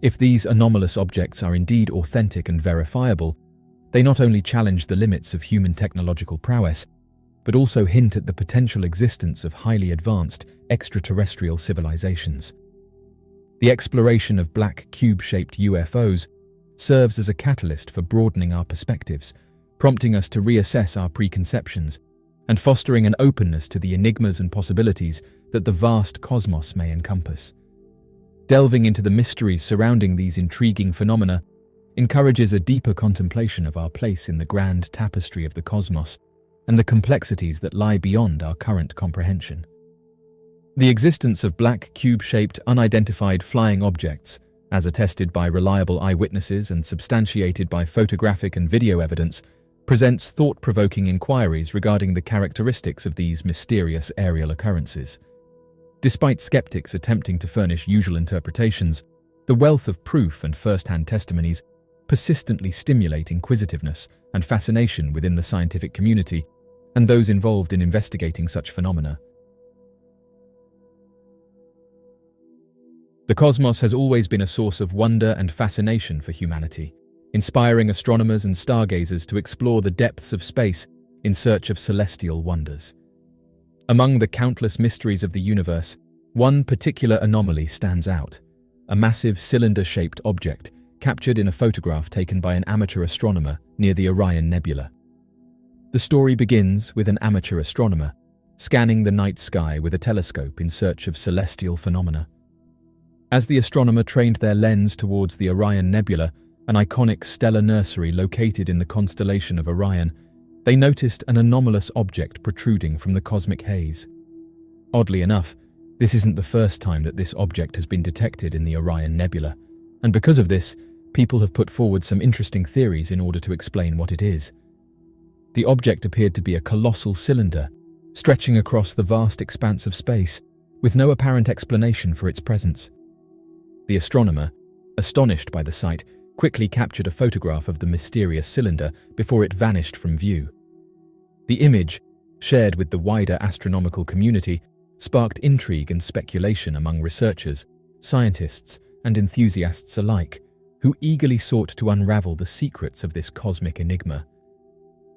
If these anomalous objects are indeed authentic and verifiable, they not only challenge the limits of human technological prowess, but also hint at the potential existence of highly advanced extraterrestrial civilizations. The exploration of black cube-shaped UFOs serves as a catalyst for broadening our perspectives, prompting us to reassess our preconceptions and fostering an openness to the enigmas and possibilities that the vast cosmos may encompass. Delving into the mysteries surrounding these intriguing phenomena encourages a deeper contemplation of our place in the grand tapestry of the cosmos and the complexities that lie beyond our current comprehension. The existence of black cube-shaped unidentified flying objects, as attested by reliable eyewitnesses and substantiated by photographic and video evidence, presents thought-provoking inquiries regarding the characteristics of these mysterious aerial occurrences. Despite skeptics attempting to furnish usual interpretations, the wealth of proof and first-hand testimonies persistently stimulate inquisitiveness and fascination within the scientific community and those involved in investigating such phenomena. The cosmos has always been a source of wonder and fascination for humanity, inspiring astronomers and stargazers to explore the depths of space in search of celestial wonders. Among the countless mysteries of the universe, one particular anomaly stands out: a massive cylinder-shaped object captured in a photograph taken by an amateur astronomer near the Orion Nebula. The story begins with an amateur astronomer scanning the night sky with a telescope in search of celestial phenomena. As the astronomer trained their lens towards the Orion Nebula, an iconic stellar nursery located in the constellation of Orion, they noticed an anomalous object protruding from the cosmic haze. Oddly enough, this isn't the first time that this object has been detected in the Orion Nebula, and because of this, people have put forward some interesting theories in order to explain what it is. The object appeared to be a colossal cylinder, stretching across the vast expanse of space, with no apparent explanation for its presence. The astronomer, astonished by the sight, quickly captured a photograph of the mysterious cylinder before it vanished from view. The image, shared with the wider astronomical community, sparked intrigue and speculation among researchers, scientists, and enthusiasts alike, who eagerly sought to unravel the secrets of this cosmic enigma.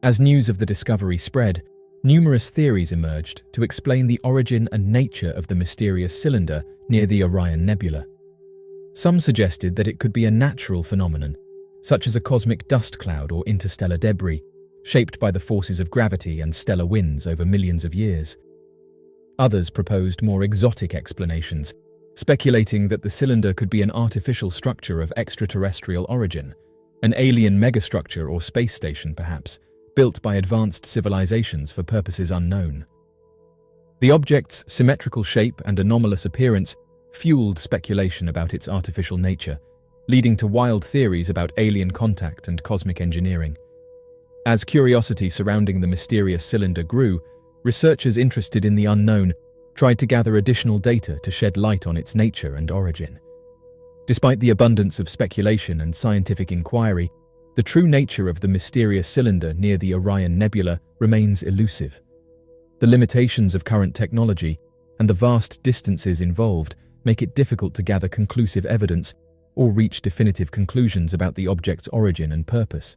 As news of the discovery spread, numerous theories emerged to explain the origin and nature of the mysterious cylinder near the Orion Nebula. Some suggested that it could be a natural phenomenon, such as a cosmic dust cloud or interstellar debris, shaped by the forces of gravity and stellar winds over millions of years. Others proposed more exotic explanations, speculating that the cylinder could be an artificial structure of extraterrestrial origin, an alien megastructure or space station perhaps, built by advanced civilizations for purposes unknown. The object's symmetrical shape and anomalous appearance fueled speculation about its artificial nature, leading to wild theories about alien contact and cosmic engineering. As curiosity surrounding the mysterious cylinder grew, researchers interested in the unknown tried to gather additional data to shed light on its nature and origin. Despite the abundance of speculation and scientific inquiry, the true nature of the mysterious cylinder near the Orion Nebula remains elusive. The limitations of current technology and the vast distances involved make it difficult to gather conclusive evidence or reach definitive conclusions about the object's origin and purpose.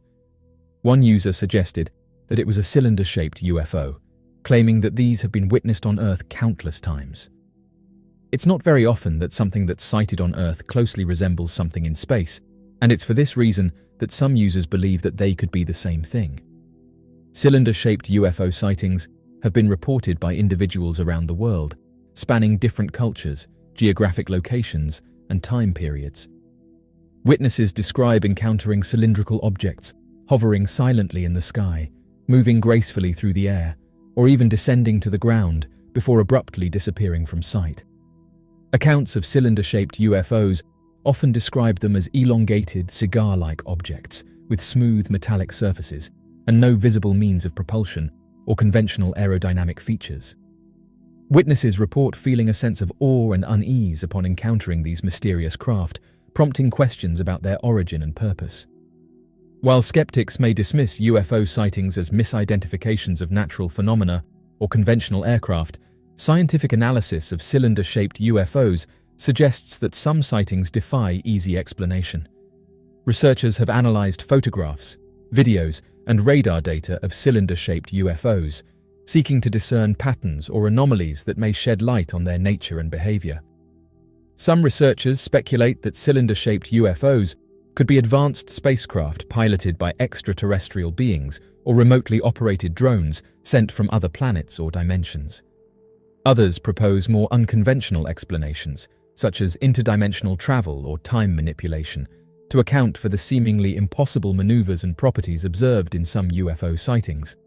One user suggested that it was a cylinder-shaped UFO, claiming that these have been witnessed on Earth countless times. It's not very often that something that's sighted on Earth closely resembles something in space, and it's for this reason that some users believe that they could be the same thing. Cylinder-shaped UFO sightings have been reported by individuals around the world, spanning different cultures, geographic locations, and time periods. Witnesses describe encountering cylindrical objects hovering silently in the sky, moving gracefully through the air, or even descending to the ground before abruptly disappearing from sight. Accounts of cylinder-shaped UFOs often describe them as elongated, cigar-like objects with smooth metallic surfaces and no visible means of propulsion or conventional aerodynamic features. Witnesses report feeling a sense of awe and unease upon encountering these mysterious craft, prompting questions about their origin and purpose. While skeptics may dismiss UFO sightings as misidentifications of natural phenomena or conventional aircraft, scientific analysis of cylinder-shaped UFOs suggests that some sightings defy easy explanation. Researchers have analyzed photographs, videos, and radar data of cylinder-shaped UFOs, seeking to discern patterns or anomalies that may shed light on their nature and behavior. Some researchers speculate that cylinder-shaped UFOs could be advanced spacecraft piloted by extraterrestrial beings or remotely operated drones sent from other planets or dimensions. Others propose more unconventional explanations, such as interdimensional travel or time manipulation, to account for the seemingly impossible maneuvers and properties observed in some UFO sightings.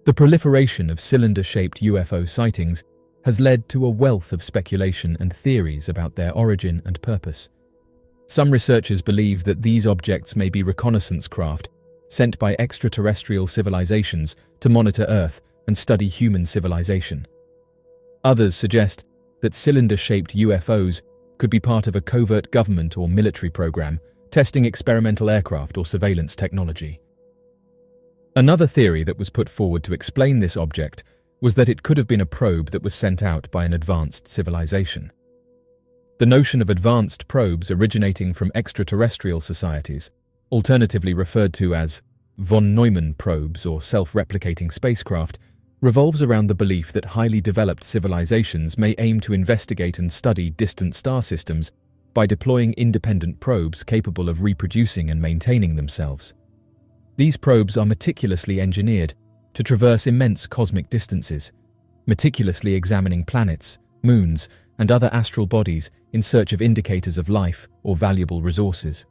The proliferation of cylinder-shaped UFO sightings has led to a wealth of speculation and theories about their origin and purpose. Some researchers believe that these objects may be reconnaissance craft sent by extraterrestrial civilizations to monitor Earth and study human civilization. Others suggest that cylinder-shaped UFOs could be part of a covert government or military program testing experimental aircraft or surveillance technology. Another theory that was put forward to explain this object was that it could have been a probe that was sent out by an advanced civilization. The notion of advanced probes originating from extraterrestrial societies, alternatively referred to as von Neumann probes or self-replicating spacecraft, revolves around the belief that highly developed civilizations may aim to investigate and study distant star systems by deploying independent probes capable of reproducing and maintaining themselves. These probes are meticulously engineered to traverse immense cosmic distances, meticulously examining planets, moons, and other astral bodies in search of indicators of life or valuable resources.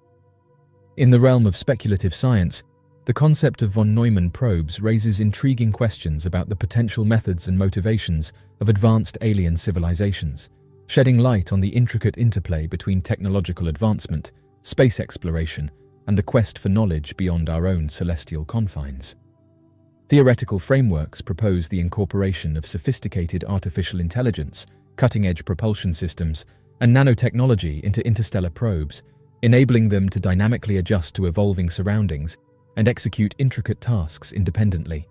In the realm of speculative science, the concept of von Neumann probes raises intriguing questions about the potential methods and motivations of advanced alien civilizations, shedding light on the intricate interplay between technological advancement, space exploration, and the quest for knowledge beyond our own celestial confines. Theoretical frameworks propose the incorporation of sophisticated artificial intelligence, cutting-edge propulsion systems, and nanotechnology into interstellar probes, enabling them to dynamically adjust to evolving surroundings and execute intricate tasks independently.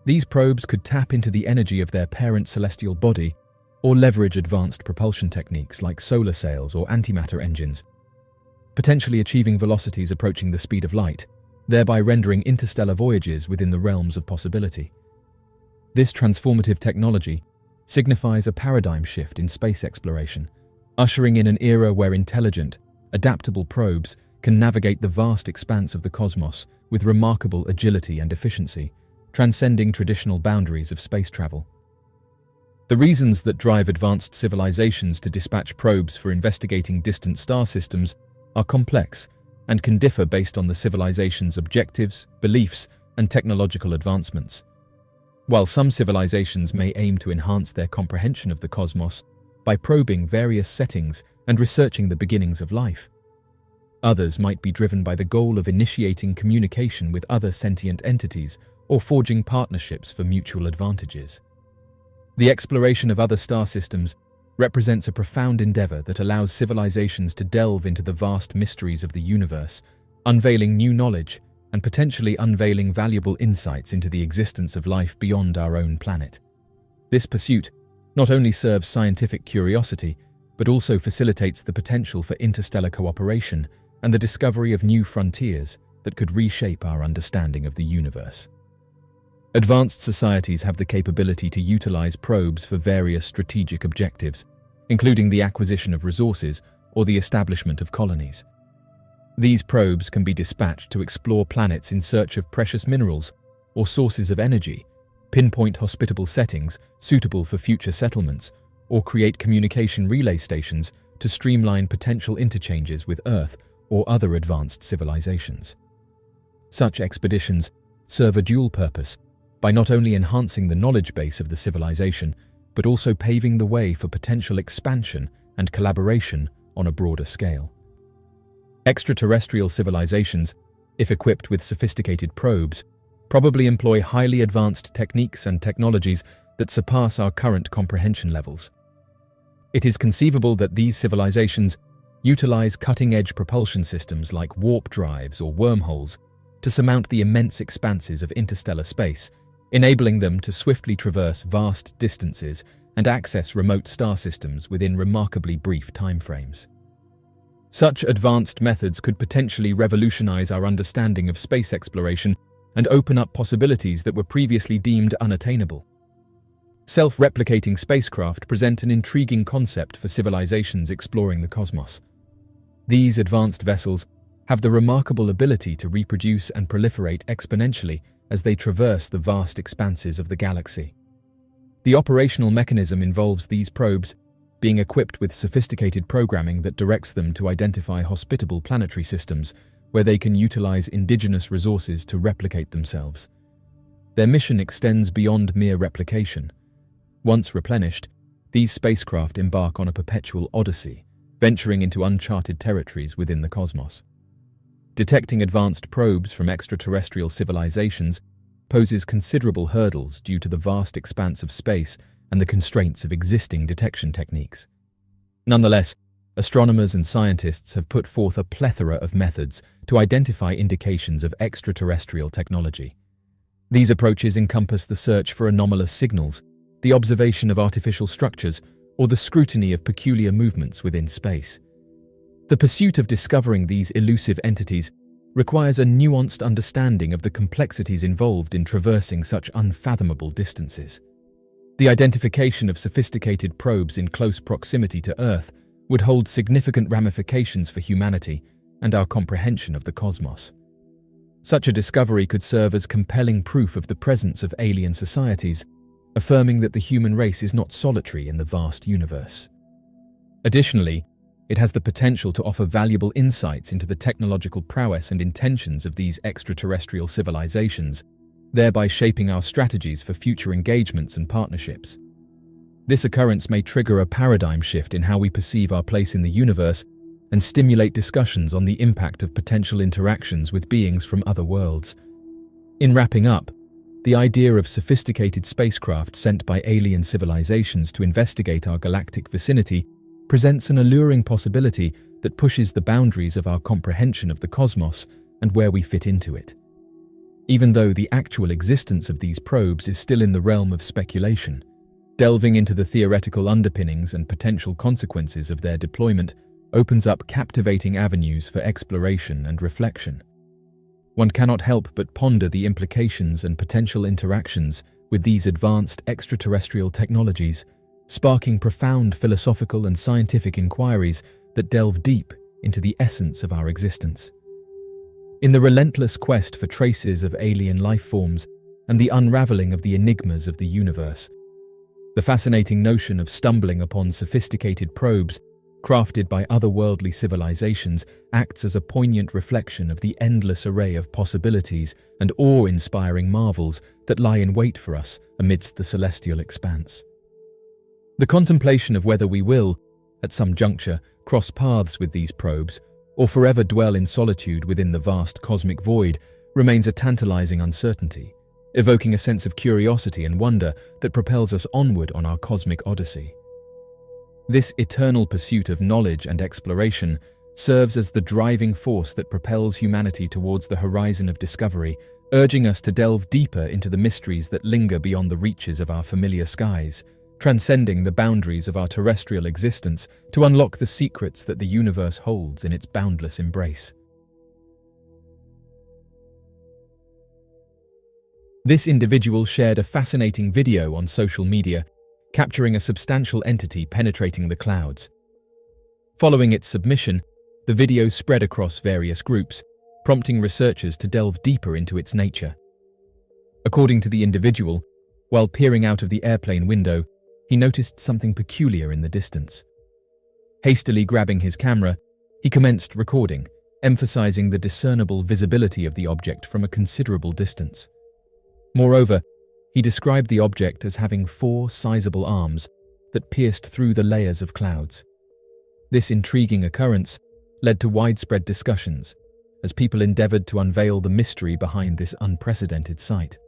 These probes could tap into the energy of their parent celestial body or leverage advanced propulsion techniques like solar sails or antimatter engines, potentially achieving velocities approaching the speed of light, thereby rendering interstellar voyages within the realms of possibility. This transformative technology signifies a paradigm shift in space exploration, ushering in an era where intelligent, adaptable probes can navigate the vast expanse of the cosmos with remarkable agility and efficiency, transcending traditional boundaries of space travel. The reasons that drive advanced civilizations to dispatch probes for investigating distant star systems are complex and can differ based on the civilization's objectives, beliefs, and technological advancements. While some civilizations may aim to enhance their comprehension of the cosmos by probing various settings and researching the beginnings of life, others might be driven by the goal of initiating communication with other sentient entities or forging partnerships for mutual advantages. The exploration of other star systems represents a profound endeavor that allows civilizations to delve into the vast mysteries of the universe, unveiling new knowledge and potentially unveiling valuable insights into the existence of life beyond our own planet. This pursuit not only serves scientific curiosity, but also facilitates the potential for interstellar cooperation and the discovery of new frontiers that could reshape our understanding of the universe. Advanced societies have the capability to utilize probes for various strategic objectives, including the acquisition of resources or the establishment of colonies. These probes can be dispatched to explore planets in search of precious minerals or sources of energy, pinpoint hospitable settings suitable for future settlements, or create communication relay stations to streamline potential interchanges with Earth or other advanced civilizations. Such expeditions serve a dual purpose by not only enhancing the knowledge base of the civilization, but also paving the way for potential expansion and collaboration on a broader scale. Extraterrestrial civilizations, if equipped with sophisticated probes, probably employ highly advanced techniques and technologies that surpass our current comprehension levels. It is conceivable that these civilizations utilize cutting-edge propulsion systems like warp drives or wormholes to surmount the immense expanses of interstellar space, enabling them to swiftly traverse vast distances and access remote star systems within remarkably brief timeframes. Such advanced methods could potentially revolutionize our understanding of space exploration and open up possibilities that were previously deemed unattainable. Self-replicating spacecraft present an intriguing concept for civilizations exploring the cosmos. These advanced vessels have the remarkable ability to reproduce and proliferate exponentially as they traverse the vast expanses of the galaxy. The operational mechanism involves these probes being equipped with sophisticated programming that directs them to identify hospitable planetary systems where they can utilize indigenous resources to replicate themselves. Their mission extends beyond mere replication. Once replenished, these spacecraft embark on a perpetual odyssey, venturing into uncharted territories within the cosmos. Detecting advanced probes from extraterrestrial civilizations poses considerable hurdles due to the vast expanse of space and the constraints of existing detection techniques. Nonetheless, astronomers and scientists have put forth a plethora of methods to identify indications of extraterrestrial technology. These approaches encompass the search for anomalous signals, the observation of artificial structures, or the scrutiny of peculiar movements within space. The pursuit of discovering these elusive entities requires a nuanced understanding of the complexities involved in traversing such unfathomable distances. The identification of sophisticated probes in close proximity to Earth would hold significant ramifications for humanity and our comprehension of the cosmos. Such a discovery could serve as compelling proof of the presence of alien societies, affirming that the human race is not solitary in the vast universe. Additionally, it has the potential to offer valuable insights into the technological prowess and intentions of these extraterrestrial civilizations, thereby shaping our strategies for future engagements and partnerships. This occurrence may trigger a paradigm shift in how we perceive our place in the universe and stimulate discussions on the impact of potential interactions with beings from other worlds. In wrapping up, the idea of sophisticated spacecraft sent by alien civilizations to investigate our galactic vicinity presents an alluring possibility that pushes the boundaries of our comprehension of the cosmos and where we fit into it. Even though the actual existence of these probes is still in the realm of speculation, delving into the theoretical underpinnings and potential consequences of their deployment opens up captivating avenues for exploration and reflection. One cannot help but ponder the implications and potential interactions with these advanced extraterrestrial technologies, sparking profound philosophical and scientific inquiries that delve deep into the essence of our existence. In the relentless quest for traces of alien life forms and the unraveling of the enigmas of the universe, The fascinating notion of stumbling upon sophisticated probes crafted by otherworldly civilizations acts as a poignant reflection of the endless array of possibilities and awe-inspiring marvels that lie in wait for us amidst the celestial expanse. The contemplation of whether we will, at some juncture, cross paths with these probes, or forever dwell in solitude within the vast cosmic void, remains a tantalizing uncertainty, evoking a sense of curiosity and wonder that propels us onward on our cosmic odyssey. This eternal pursuit of knowledge and exploration serves as the driving force that propels humanity towards the horizon of discovery, urging us to delve deeper into the mysteries that linger beyond the reaches of our familiar skies, transcending the boundaries of our terrestrial existence to unlock the secrets that the universe holds in its boundless embrace. This individual shared a fascinating video on social media, capturing a substantial entity penetrating the clouds. Following its submission, the video spread across various groups, prompting researchers to delve deeper into its nature. According to the individual, while peering out of the airplane window, he noticed something peculiar in the distance. Hastily grabbing his camera, he commenced recording, emphasizing the discernible visibility of the object from a considerable distance. Moreover, he described the object as having 4 sizable arms that pierced through the layers of clouds. This intriguing occurrence led to widespread discussions as people endeavored to unveil the mystery behind this unprecedented sight.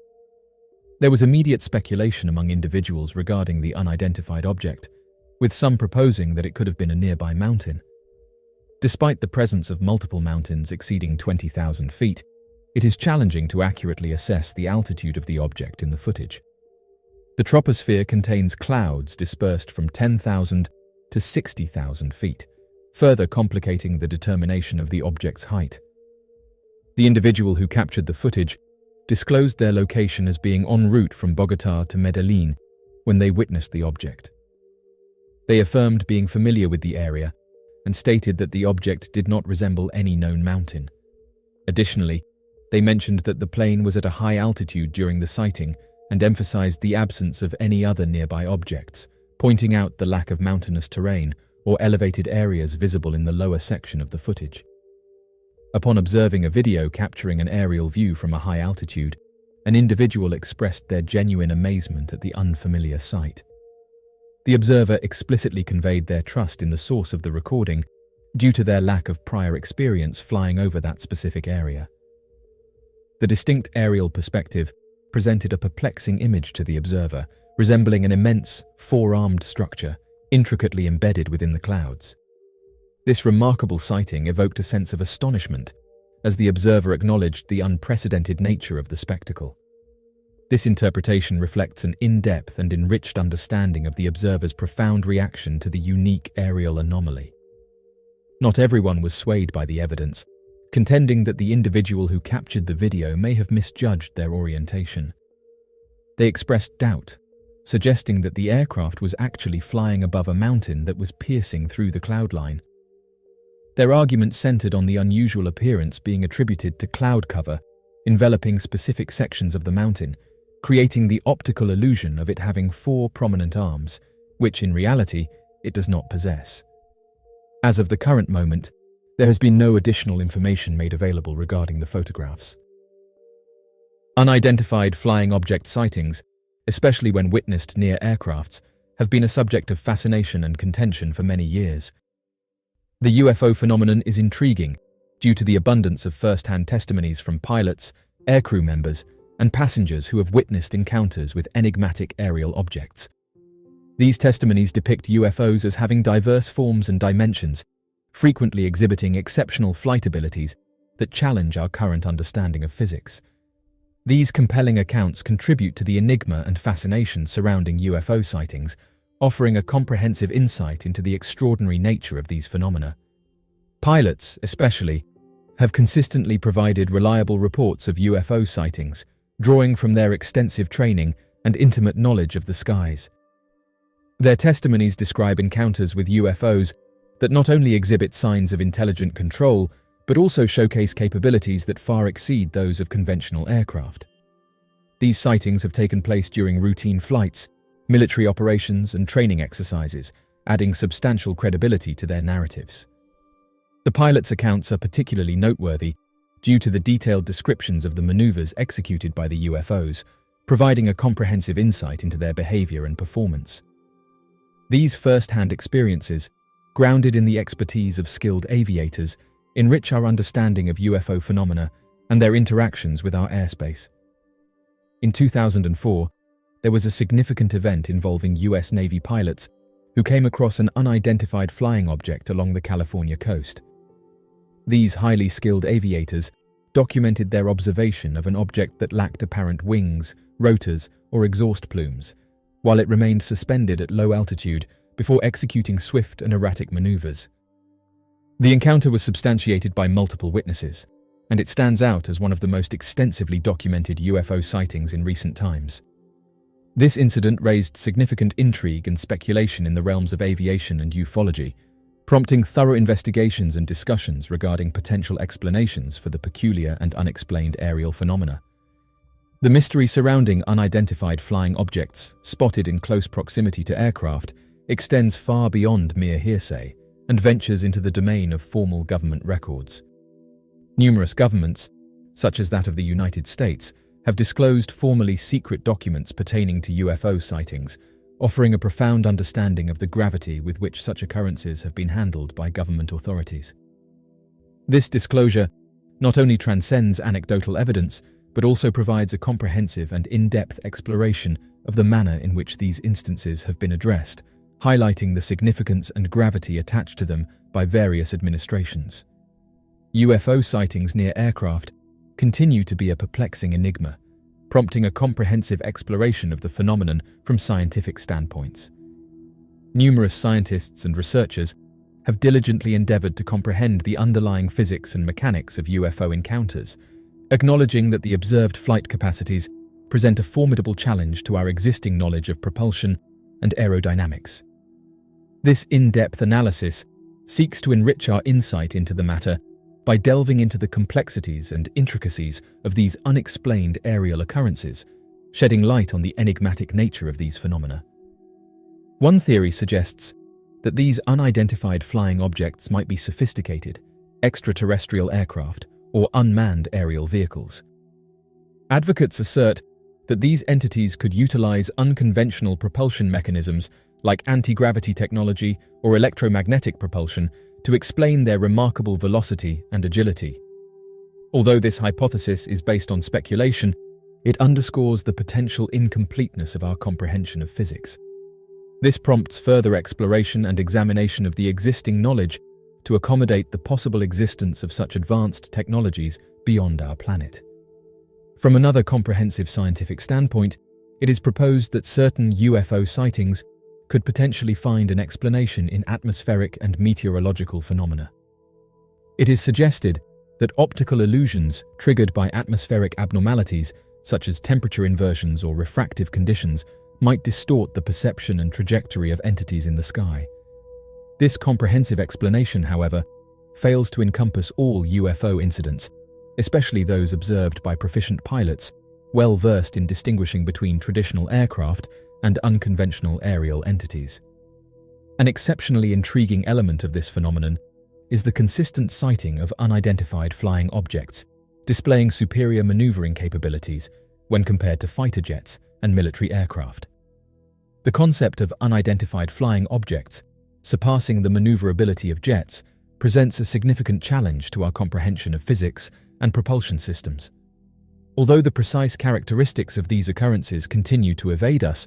There was immediate speculation among individuals regarding the unidentified object, with some proposing that it could have been a nearby mountain. Despite the presence of multiple mountains exceeding 20,000 feet, it is challenging to accurately assess the altitude of the object in the footage. The troposphere contains clouds dispersed from 10,000 to 60,000 feet, further complicating the determination of the object's height. The individual who captured the footage disclosed their location as being en route from Bogotá to Medellín when they witnessed the object. They affirmed being familiar with the area and stated that the object did not resemble any known mountain. Additionally, they mentioned that the plane was at a high altitude during the sighting and emphasized the absence of any other nearby objects, pointing out the lack of mountainous terrain or elevated areas visible in the lower section of the footage. Upon observing a video capturing an aerial view from a high altitude, an individual expressed their genuine amazement at the unfamiliar sight. The observer explicitly conveyed their trust in the source of the recording due to their lack of prior experience flying over that specific area. The distinct aerial perspective presented a perplexing image to the observer, resembling an immense, 4-armed structure intricately embedded within the clouds. This remarkable sighting evoked a sense of astonishment as the observer acknowledged the unprecedented nature of the spectacle. This interpretation reflects an in-depth and enriched understanding of the observer's profound reaction to the unique aerial anomaly. Not everyone was swayed by the evidence, contending that the individual who captured the video may have misjudged their orientation. They expressed doubt, suggesting that the aircraft was actually flying above a mountain that was piercing through the cloud line. Their argument centered on the unusual appearance being attributed to cloud cover enveloping specific sections of the mountain, creating the optical illusion of it having 4 prominent arms, which in reality it does not possess. As of the current moment, there has been no additional information made available regarding the photographs. Unidentified flying object sightings, especially when witnessed near aircrafts, have been a subject of fascination and contention for many years. The UFO phenomenon is intriguing due to the abundance of first-hand testimonies from pilots, aircrew members, and passengers who have witnessed encounters with enigmatic aerial objects. These testimonies depict UFOs as having diverse forms and dimensions, frequently exhibiting exceptional flight abilities that challenge our current understanding of physics. These compelling accounts contribute to the enigma and fascination surrounding UFO sightings, offering a comprehensive insight into the extraordinary nature of these phenomena. Pilots, especially, have consistently provided reliable reports of UFO sightings, drawing from their extensive training and intimate knowledge of the skies. Their testimonies describe encounters with UFOs that not only exhibit signs of intelligent control, but also showcase capabilities that far exceed those of conventional aircraft. These sightings have taken place during routine flights, military operations and training exercises, adding substantial credibility to their narratives. The pilots' accounts are particularly noteworthy due to the detailed descriptions of the maneuvers executed by the UFOs, providing a comprehensive insight into their behavior and performance. These first-hand experiences, grounded in the expertise of skilled aviators, enrich our understanding of UFO phenomena and their interactions with our airspace. In 2004, there was a significant event involving US Navy pilots who came across an unidentified flying object along the California coast. These highly skilled aviators documented their observation of an object that lacked apparent wings, rotors, or exhaust plumes, while it remained suspended at low altitude before executing swift and erratic maneuvers. The encounter was substantiated by multiple witnesses, and it stands out as one of the most extensively documented UFO sightings in recent times. This incident raised significant intrigue and speculation in the realms of aviation and ufology, prompting thorough investigations and discussions regarding potential explanations for the peculiar and unexplained aerial phenomena. The mystery surrounding unidentified flying objects spotted in close proximity to aircraft extends far beyond mere hearsay and ventures into the domain of formal government records. Numerous governments, such as that of the United States, have disclosed formally secret documents pertaining to UFO sightings, offering a profound understanding of the gravity with which such occurrences have been handled by government authorities. This disclosure not only transcends anecdotal evidence, but also provides a comprehensive and in-depth exploration of the manner in which these instances have been addressed, highlighting the significance and gravity attached to them by various administrations. UFO sightings near aircraft continue to be a perplexing enigma, prompting a comprehensive exploration of the phenomenon from scientific standpoints. Numerous scientists and researchers have diligently endeavored to comprehend the underlying physics and mechanics of UFO encounters, acknowledging that the observed flight capacities present a formidable challenge to our existing knowledge of propulsion and aerodynamics. This in-depth analysis seeks to enrich our insight into the matter by delving into the complexities and intricacies of these unexplained aerial occurrences, shedding light on the enigmatic nature of these phenomena. One theory suggests that these unidentified flying objects might be sophisticated, extraterrestrial aircraft or unmanned aerial vehicles. Advocates assert that these entities could utilize unconventional propulsion mechanisms like anti-gravity technology or electromagnetic propulsion to explain their remarkable velocity and agility. Although this hypothesis is based on speculation, it underscores the potential incompleteness of our comprehension of physics. This prompts further exploration and examination of the existing knowledge to accommodate the possible existence of such advanced technologies beyond our planet. From another comprehensive scientific standpoint, it is proposed that certain UFO sightings could potentially find an explanation in atmospheric and meteorological phenomena. It is suggested that optical illusions triggered by atmospheric abnormalities, such as temperature inversions or refractive conditions, might distort the perception and trajectory of entities in the sky. This comprehensive explanation, however, fails to encompass all UFO incidents, especially those observed by proficient pilots, well versed in distinguishing between traditional aircraft and unconventional aerial entities. An exceptionally intriguing element of this phenomenon is the consistent sighting of unidentified flying objects, displaying superior maneuvering capabilities when compared to fighter jets and military aircraft. The concept of unidentified flying objects, surpassing the maneuverability of jets, presents a significant challenge to our comprehension of physics and propulsion systems. Although the precise characteristics of these occurrences continue to evade us,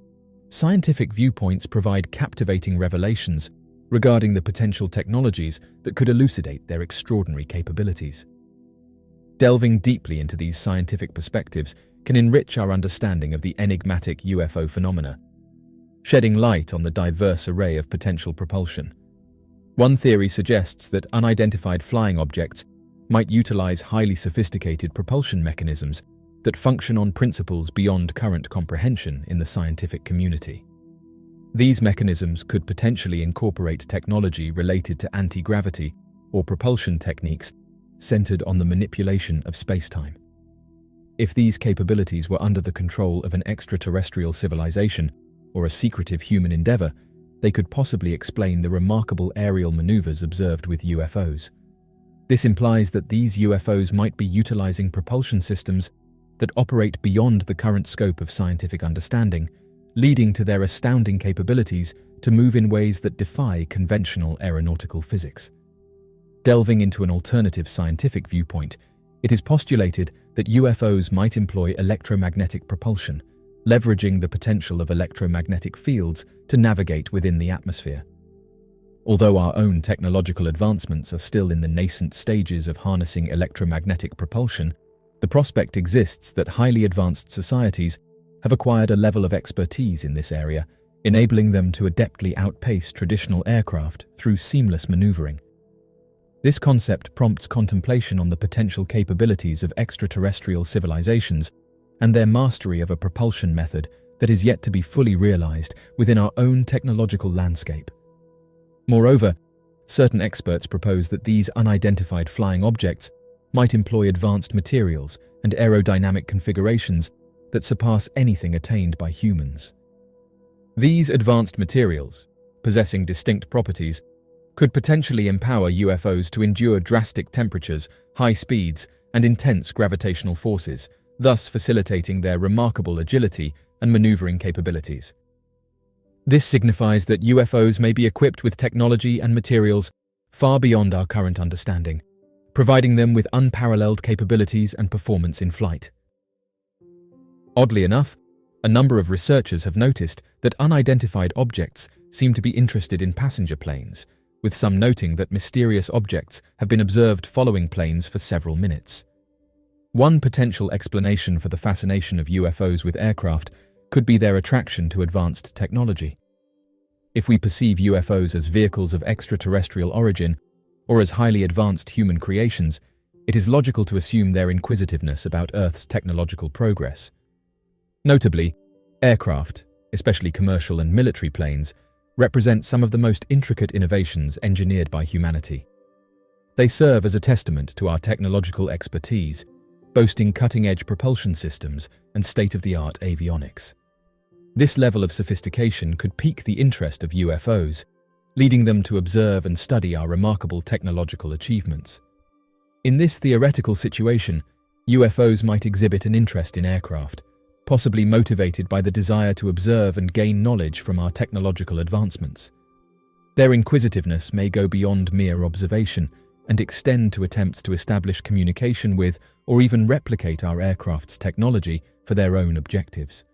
scientific viewpoints provide captivating revelations regarding the potential technologies that could elucidate their extraordinary capabilities. Delving deeply into these scientific perspectives can enrich our understanding of the enigmatic UFO phenomena, shedding light on the diverse array of potential propulsion. One theory suggests that unidentified flying objects might utilize highly sophisticated propulsion mechanisms that function on principles beyond current comprehension in the scientific community. These mechanisms could potentially incorporate technology related to anti-gravity or propulsion techniques centered on the manipulation of space-time. If these capabilities were under the control of an extraterrestrial civilization, or a secretive human endeavor, they could possibly explain the remarkable aerial maneuvers observed with UFOs. This implies that these UFOs might be utilizing propulsion systems that operate beyond the current scope of scientific understanding, leading to their astounding capabilities to move in ways that defy conventional aeronautical physics. Delving into an alternative scientific viewpoint, it is postulated that UFOs might employ electromagnetic propulsion, leveraging the potential of electromagnetic fields to navigate within the atmosphere. Although our own technological advancements are still in the nascent stages of harnessing electromagnetic propulsion, the prospect exists that highly advanced societies have acquired a level of expertise in this area, enabling them to adeptly outpace traditional aircraft through seamless maneuvering. This concept prompts contemplation on the potential capabilities of extraterrestrial civilizations and their mastery of a propulsion method that is yet to be fully realized within our own technological landscape. Moreover, certain experts propose that these unidentified flying objects might employ advanced materials and aerodynamic configurations that surpass anything attained by humans. These advanced materials, possessing distinct properties, could potentially empower UFOs to endure drastic temperatures, high speeds, and intense gravitational forces, thus facilitating their remarkable agility and maneuvering capabilities. This signifies that UFOs may be equipped with technology and materials far beyond our current understanding, providing them with unparalleled capabilities and performance in flight. Oddly enough, a number of researchers have noticed that unidentified objects seem to be interested in passenger planes, with some noting that mysterious objects have been observed following planes for several minutes. One potential explanation for the fascination of UFOs with aircraft could be their attraction to advanced technology. If we perceive UFOs as vehicles of extraterrestrial origin or as highly advanced human creations, it is logical to assume their inquisitiveness about Earth's technological progress. Notably, aircraft, especially commercial and military planes, represent some of the most intricate innovations engineered by humanity. They serve as a testament to our technological expertise, boasting cutting-edge propulsion systems and state-of-the-art avionics. This level of sophistication could pique the interest of UFOs, leading them to observe and study our remarkable technological achievements. In this theoretical situation, UFOs might exhibit an interest in aircraft, possibly motivated by the desire to observe and gain knowledge from our technological advancements. Their inquisitiveness may go beyond mere observation and extend to attempts to establish communication with or even replicate our aircraft's technology for their own objectives.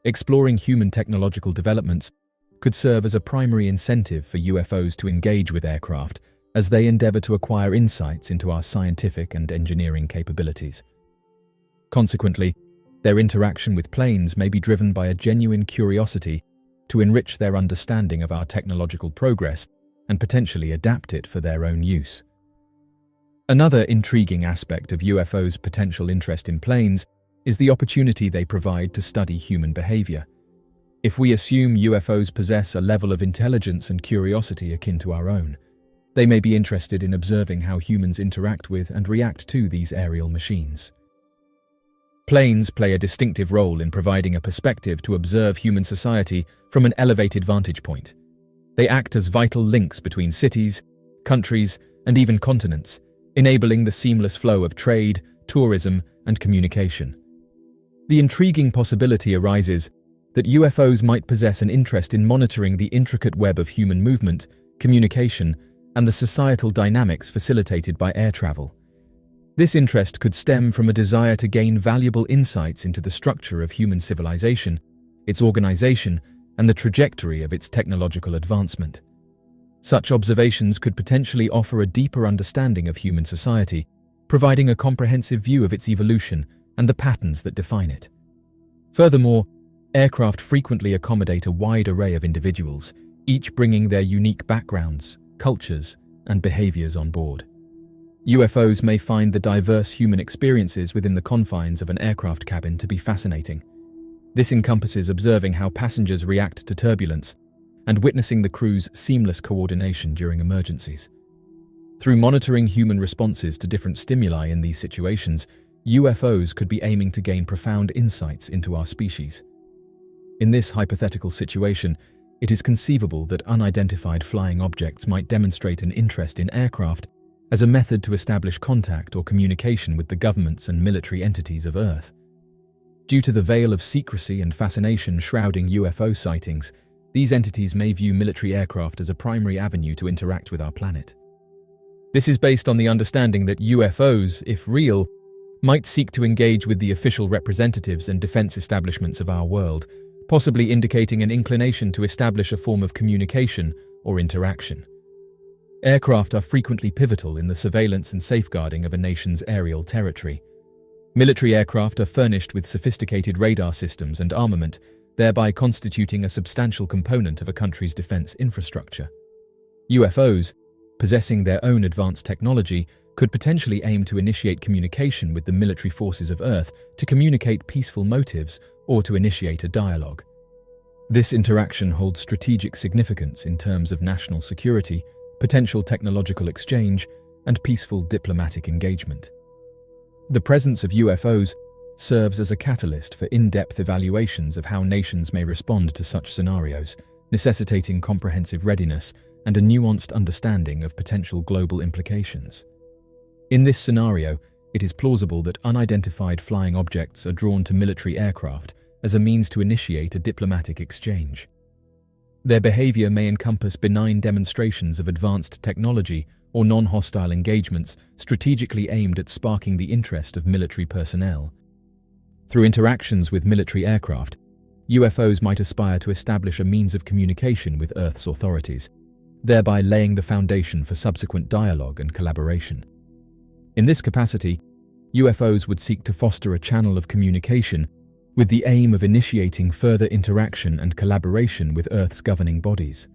Exploring human technological developments could serve as a primary incentive for UFOs to engage with aircraft as they endeavor to acquire insights into our scientific and engineering capabilities. Consequently, their interaction with planes may be driven by a genuine curiosity to enrich their understanding of our technological progress and potentially adapt it for their own use. Another intriguing aspect of UFOs' potential interest in planes is the opportunity they provide to study human behavior. If we assume UFOs possess a level of intelligence and curiosity akin to our own, they may be interested in observing how humans interact with and react to these aerial machines. Planes play a distinctive role in providing a perspective to observe human society from an elevated vantage point. They act as vital links between cities, countries, and even continents, enabling the seamless flow of trade, tourism, and communication. The intriguing possibility arises that UFOs might possess an interest in monitoring the intricate web of human movement, communication, and the societal dynamics facilitated by air travel. This interest could stem from a desire to gain valuable insights into the structure of human civilization, its organization, and the trajectory of its technological advancement. Such observations could potentially offer a deeper understanding of human society, providing a comprehensive view of its evolution and the patterns that define it. Furthermore, aircraft frequently accommodate a wide array of individuals, each bringing their unique backgrounds, cultures, and behaviors on board. UFOs may find the diverse human experiences within the confines of an aircraft cabin to be fascinating. This encompasses observing how passengers react to turbulence and witnessing the crew's seamless coordination during emergencies. Through monitoring human responses to different stimuli in these situations, UFOs could be aiming to gain profound insights into our species. In this hypothetical situation, it is conceivable that unidentified flying objects might demonstrate an interest in aircraft as a method to establish contact or communication with the governments and military entities of Earth. Due to the veil of secrecy and fascination shrouding UFO sightings, these entities may view military aircraft as a primary avenue to interact with our planet. This is based on the understanding that UFOs, if real, might seek to engage with the official representatives and defense establishments of our world, possibly indicating an inclination to establish a form of communication or interaction. Aircraft are frequently pivotal in the surveillance and safeguarding of a nation's aerial territory. Military aircraft are furnished with sophisticated radar systems and armament, thereby constituting a substantial component of a country's defense infrastructure. UFOs, possessing their own advanced technology, could potentially aim to initiate communication with the military forces of Earth to communicate peaceful motives or to initiate a dialogue. This interaction holds strategic significance in terms of national security, potential technological exchange, and peaceful diplomatic engagement. The presence of UFOs serves as a catalyst for in-depth evaluations of how nations may respond to such scenarios, necessitating comprehensive readiness and a nuanced understanding of potential global implications. In this scenario, it is plausible that unidentified flying objects are drawn to military aircraft as a means to initiate a diplomatic exchange. Their behavior may encompass benign demonstrations of advanced technology or non-hostile engagements strategically aimed at sparking the interest of military personnel. Through interactions with military aircraft, UFOs might aspire to establish a means of communication with Earth's authorities, thereby laying the foundation for subsequent dialogue and collaboration. In this capacity, UFOs would seek to foster a channel of communication with the aim of initiating further interaction and collaboration with Earth's governing bodies.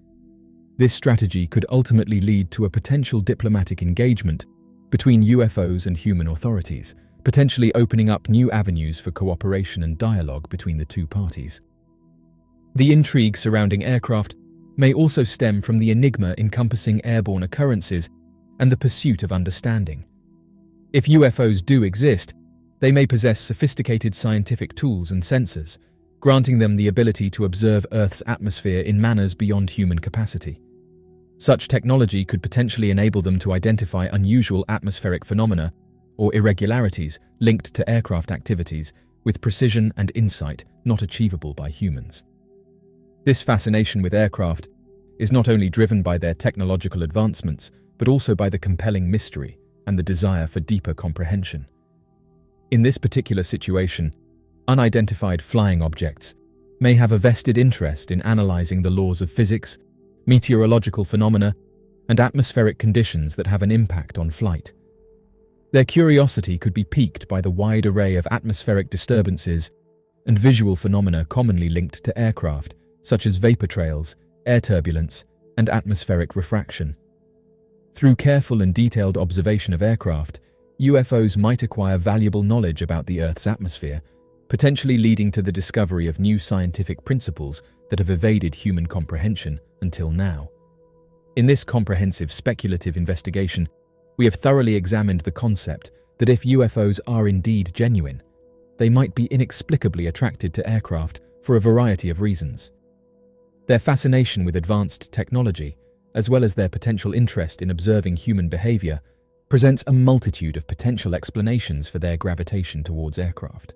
This strategy could ultimately lead to a potential diplomatic engagement between UFOs and human authorities, potentially opening up new avenues for cooperation and dialogue between the two parties. The intrigue surrounding aircraft may also stem from the enigma encompassing airborne occurrences and the pursuit of understanding. If UFOs do exist, they may possess sophisticated scientific tools and sensors, granting them the ability to observe Earth's atmosphere in manners beyond human capacity. Such technology could potentially enable them to identify unusual atmospheric phenomena or irregularities linked to aircraft activities with precision and insight not achievable by humans. This fascination with aircraft is not only driven by their technological advancements, but also by the compelling mystery and the desire for deeper comprehension. In this particular situation, unidentified flying objects may have a vested interest in analyzing the laws of physics, meteorological phenomena, and atmospheric conditions that have an impact on flight. Their curiosity could be piqued by the wide array of atmospheric disturbances and visual phenomena commonly linked to aircraft, such as vapor trails, air turbulence, and atmospheric refraction. Through careful and detailed observation of aircraft, UFOs might acquire valuable knowledge about the Earth's atmosphere, potentially leading to the discovery of new scientific principles that have evaded human comprehension until now. In this comprehensive speculative investigation, we have thoroughly examined the concept that if UFOs are indeed genuine, they might be inexplicably attracted to aircraft for a variety of reasons. Their fascination with advanced technology, as well as their potential interest in observing human behavior, presents a multitude of potential explanations for their gravitation towards aircraft.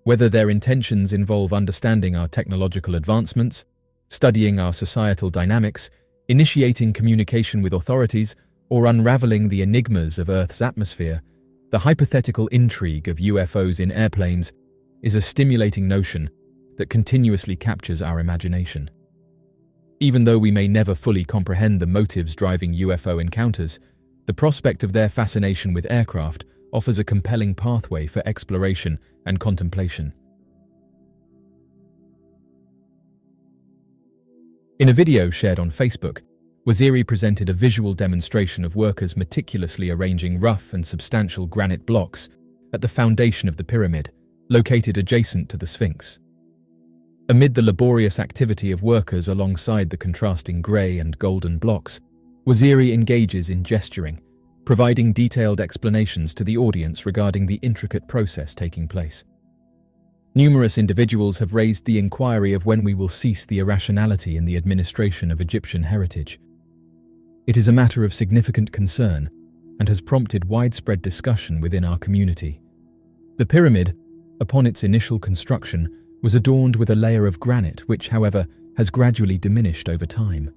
Whether their intentions involve understanding our technological advancements, studying our societal dynamics, initiating communication with authorities, or unraveling the enigmas of Earth's atmosphere, the hypothetical intrigue of UFOs in airplanes is a stimulating notion that continuously captures our imagination. Even though we may never fully comprehend the motives driving UFO encounters, the prospect of their fascination with aircraft offers a compelling pathway for exploration and contemplation. In a video shared on Facebook, eerie presented a visual demonstration of workers meticulously arranging rough and substantial granite blocks at the foundation of the pyramid, located adjacent to the Sphinx. Amid the laborious activity of workers alongside the contrasting grey and golden blocks, eerie engages in gesturing, providing detailed explanations to the audience regarding the intricate process taking place. Numerous individuals have raised the inquiry of when we will cease the irrationality in the administration of Egyptian heritage. It is a matter of significant concern and has prompted widespread discussion within our community. The pyramid, upon its initial construction, was adorned with a layer of granite which, however, has gradually diminished over time.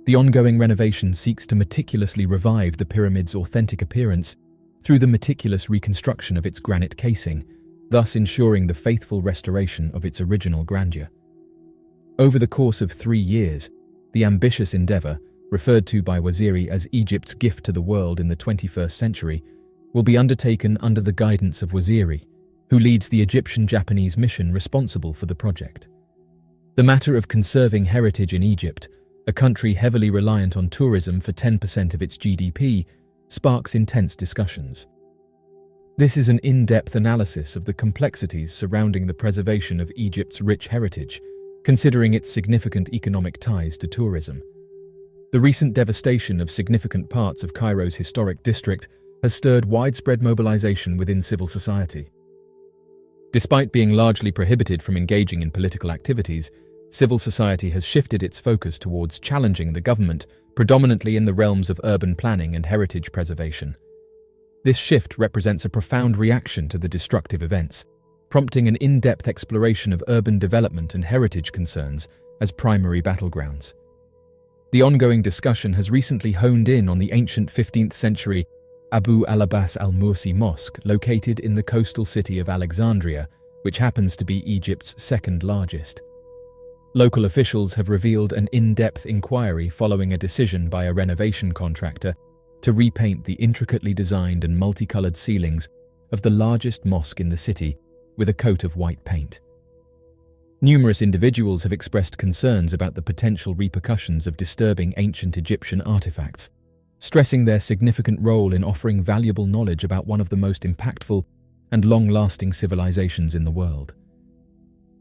The ongoing renovation seeks to meticulously revive the pyramid's authentic appearance through the meticulous reconstruction of its granite casing, thus ensuring the faithful restoration of its original grandeur. Over the course of 3 years, the ambitious endeavor, referred to by Waziri as Egypt's gift to the world in the 21st century, will be undertaken under the guidance of Waziri, who leads the Egyptian-Japanese mission responsible for the project. The matter of conserving heritage in Egypt, a country heavily reliant on tourism for 10% of its GDP, sparks intense discussions. This is an in-depth analysis of the complexities surrounding the preservation of Egypt's rich heritage, considering its significant economic ties to tourism. The recent devastation of significant parts of Cairo's historic district has stirred widespread mobilization within civil society. Despite being largely prohibited from engaging in political activities, civil society has shifted its focus towards challenging the government, predominantly in the realms of urban planning and heritage preservation. This shift represents a profound reaction to the destructive events, prompting an in-depth exploration of urban development and heritage concerns as primary battlegrounds. The ongoing discussion has recently honed in on the ancient 15th century Abu al-Abbas al-Mursi Mosque located in the coastal city of Alexandria, which happens to be Egypt's second largest. Local officials have revealed an in-depth inquiry following a decision by a renovation contractor to repaint the intricately designed and multicolored ceilings of the largest mosque in the city with a coat of white paint. Numerous individuals have expressed concerns about the potential repercussions of disturbing ancient Egyptian artifacts, stressing their significant role in offering valuable knowledge about one of the most impactful and long-lasting civilizations in the world.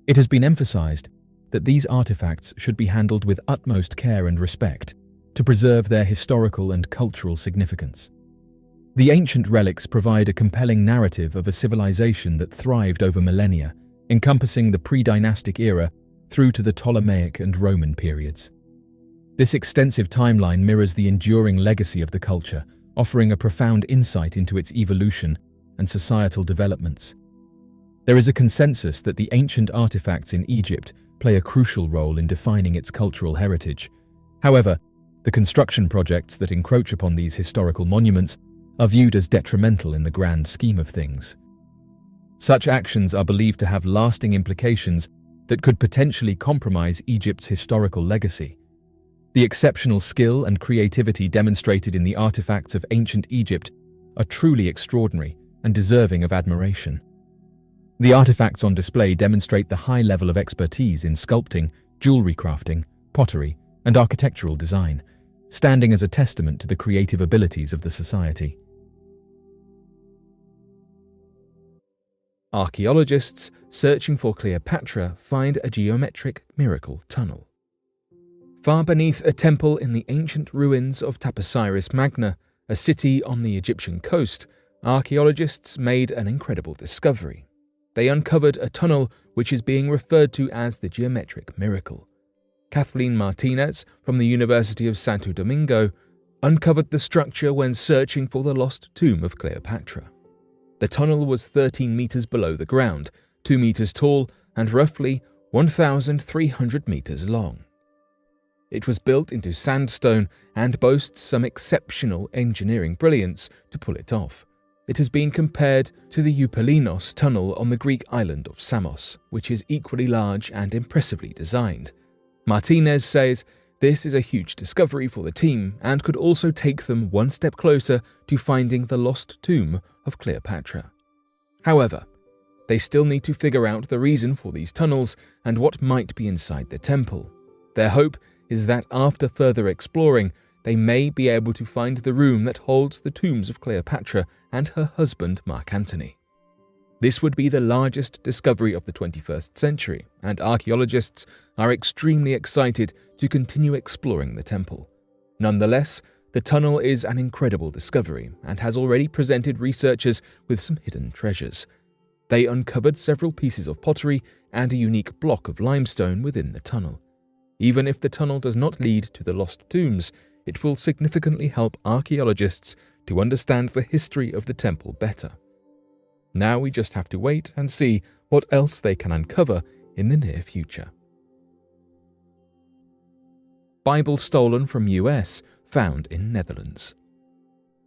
It has been emphasized that these artifacts should be handled with utmost care and respect to preserve their historical and cultural significance. The ancient relics provide a compelling narrative of a civilization that thrived over millennia, encompassing the pre-dynastic era through to the Ptolemaic and Roman periods. This extensive timeline mirrors the enduring legacy of the culture, offering a profound insight into its evolution and societal developments. There is a consensus that the ancient artifacts in Egypt play a crucial role in defining its cultural heritage. However, the construction projects that encroach upon these historical monuments are viewed as detrimental in the grand scheme of things. Such actions are believed to have lasting implications that could potentially compromise Egypt's historical legacy. The exceptional skill and creativity demonstrated in the artifacts of ancient Egypt are truly extraordinary and deserving of admiration. The artifacts on display demonstrate the high level of expertise in sculpting, jewelry crafting, pottery, and architectural design, standing as a testament to the creative abilities of the society. Archaeologists searching for Cleopatra find a geometric miracle tunnel. Far beneath a temple in the ancient ruins of Taposiris Magna, a city on the Egyptian coast, archaeologists made an incredible discovery. They uncovered a tunnel which is being referred to as the geometric miracle. Kathleen Martinez from the University of Santo Domingo uncovered the structure when searching for the lost tomb of Cleopatra. The tunnel was 13 meters below the ground, 2 meters tall, and roughly 1,300 meters long. It was built into sandstone and boasts some exceptional engineering brilliance to pull it off. It has been compared to the Eupalinos tunnel on the Greek island of Samos, which is equally large and impressively designed. Martinez says this is a huge discovery for the team and could also take them one step closer to finding the lost tomb of Cleopatra. However, they still need to figure out the reason for these tunnels and what might be inside the temple. Their hope is that after further exploring, they may be able to find the room that holds the tombs of Cleopatra and her husband Mark Antony. This would be the largest discovery of the 21st century, and archaeologists are extremely excited to continue exploring the temple. Nonetheless, the tunnel is an incredible discovery and has already presented researchers with some hidden treasures. They uncovered several pieces of pottery and a unique block of limestone within the tunnel. Even if the tunnel does not lead to the lost tombs, it will significantly help archaeologists to understand the history of the temple better. Now we just have to wait and see what else they can uncover in the near future. Bible stolen from US, found in Netherlands.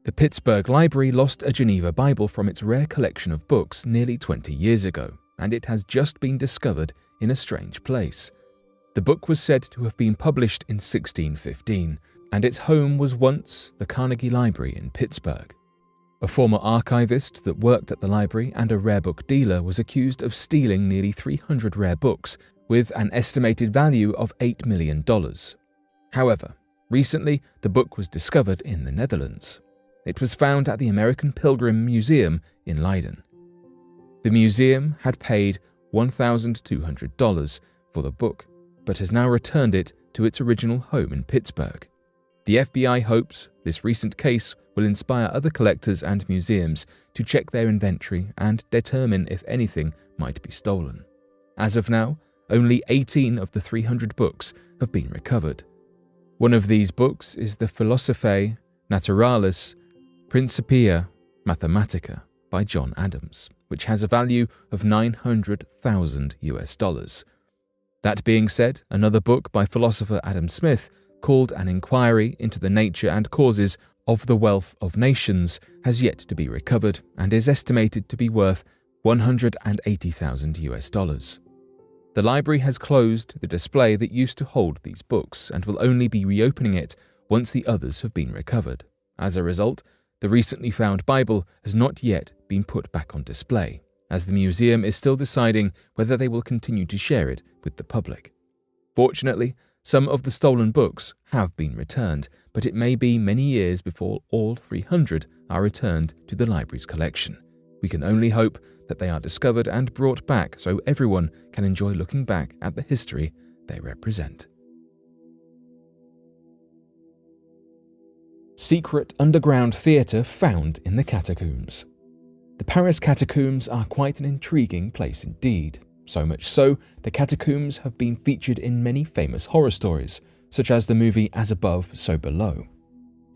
The Pittsburgh Library lost a Geneva Bible from its rare collection of books nearly 20 years ago, and it has just been discovered in a strange place. The book was said to have been published in 1615, and its home was once the Carnegie Library in Pittsburgh. A former archivist that worked at the library and a rare book dealer was accused of stealing nearly 300 rare books with an estimated value of $8 million. However, recently the book was discovered in the Netherlands. It was found at the American Pilgrim Museum in Leiden. The museum had paid $1,200 for the book, but has now returned it to its original home in Pittsburgh. The FBI hopes this recent case will inspire other collectors and museums to check their inventory and determine if anything might be stolen. As of now, only 18 of the 300 books have been recovered. One of these books is the Philosophiae Naturalis Principia Mathematica by John Adams, which has a value of $900,000. That being said, another book by philosopher Adam Smith, called An Inquiry into the Nature and Causes of the Wealth of Nations, has yet to be recovered and is estimated to be worth $180,000. The library has closed the display that used to hold these books and will only be reopening it once the others have been recovered. As a result, the recently found Bible has not yet been put back on display, as the museum is still deciding whether they will continue to share it with the public. Fortunately, some of the stolen books have been returned, but it may be many years before all 300 are returned to the library's collection. We can only hope that they are discovered and brought back so everyone can enjoy looking back at the history they represent. Secret underground theatre found in the catacombs. The Paris catacombs are quite an intriguing place indeed. So much so, the catacombs have been featured in many famous horror stories, such as the movie As Above, So Below.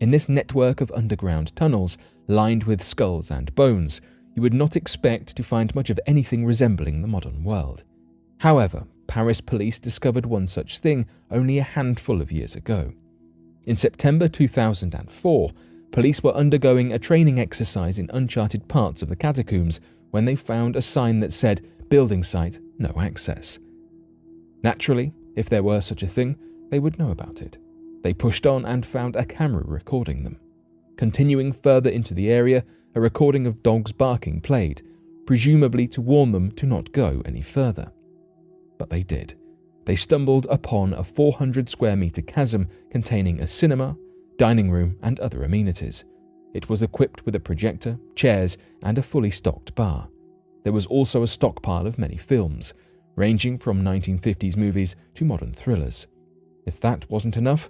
In this network of underground tunnels, lined with skulls and bones, you would not expect to find much of anything resembling the modern world. However, Paris police discovered one such thing only a handful of years ago. In September 2004, police were undergoing a training exercise in uncharted parts of the catacombs when they found a sign that said, "Building site, no access." Naturally, if there were such a thing, they would know about it. They pushed on and found a camera recording them. Continuing further into the area, a recording of dogs barking played, presumably to warn them to not go any further. But they did. They stumbled upon a 400 square meter chasm containing a cinema, dining room, and other amenities. It was equipped with a projector, chairs, and a fully stocked bar. There was also a stockpile of many films, ranging from 1950s movies to modern thrillers. If that wasn't enough,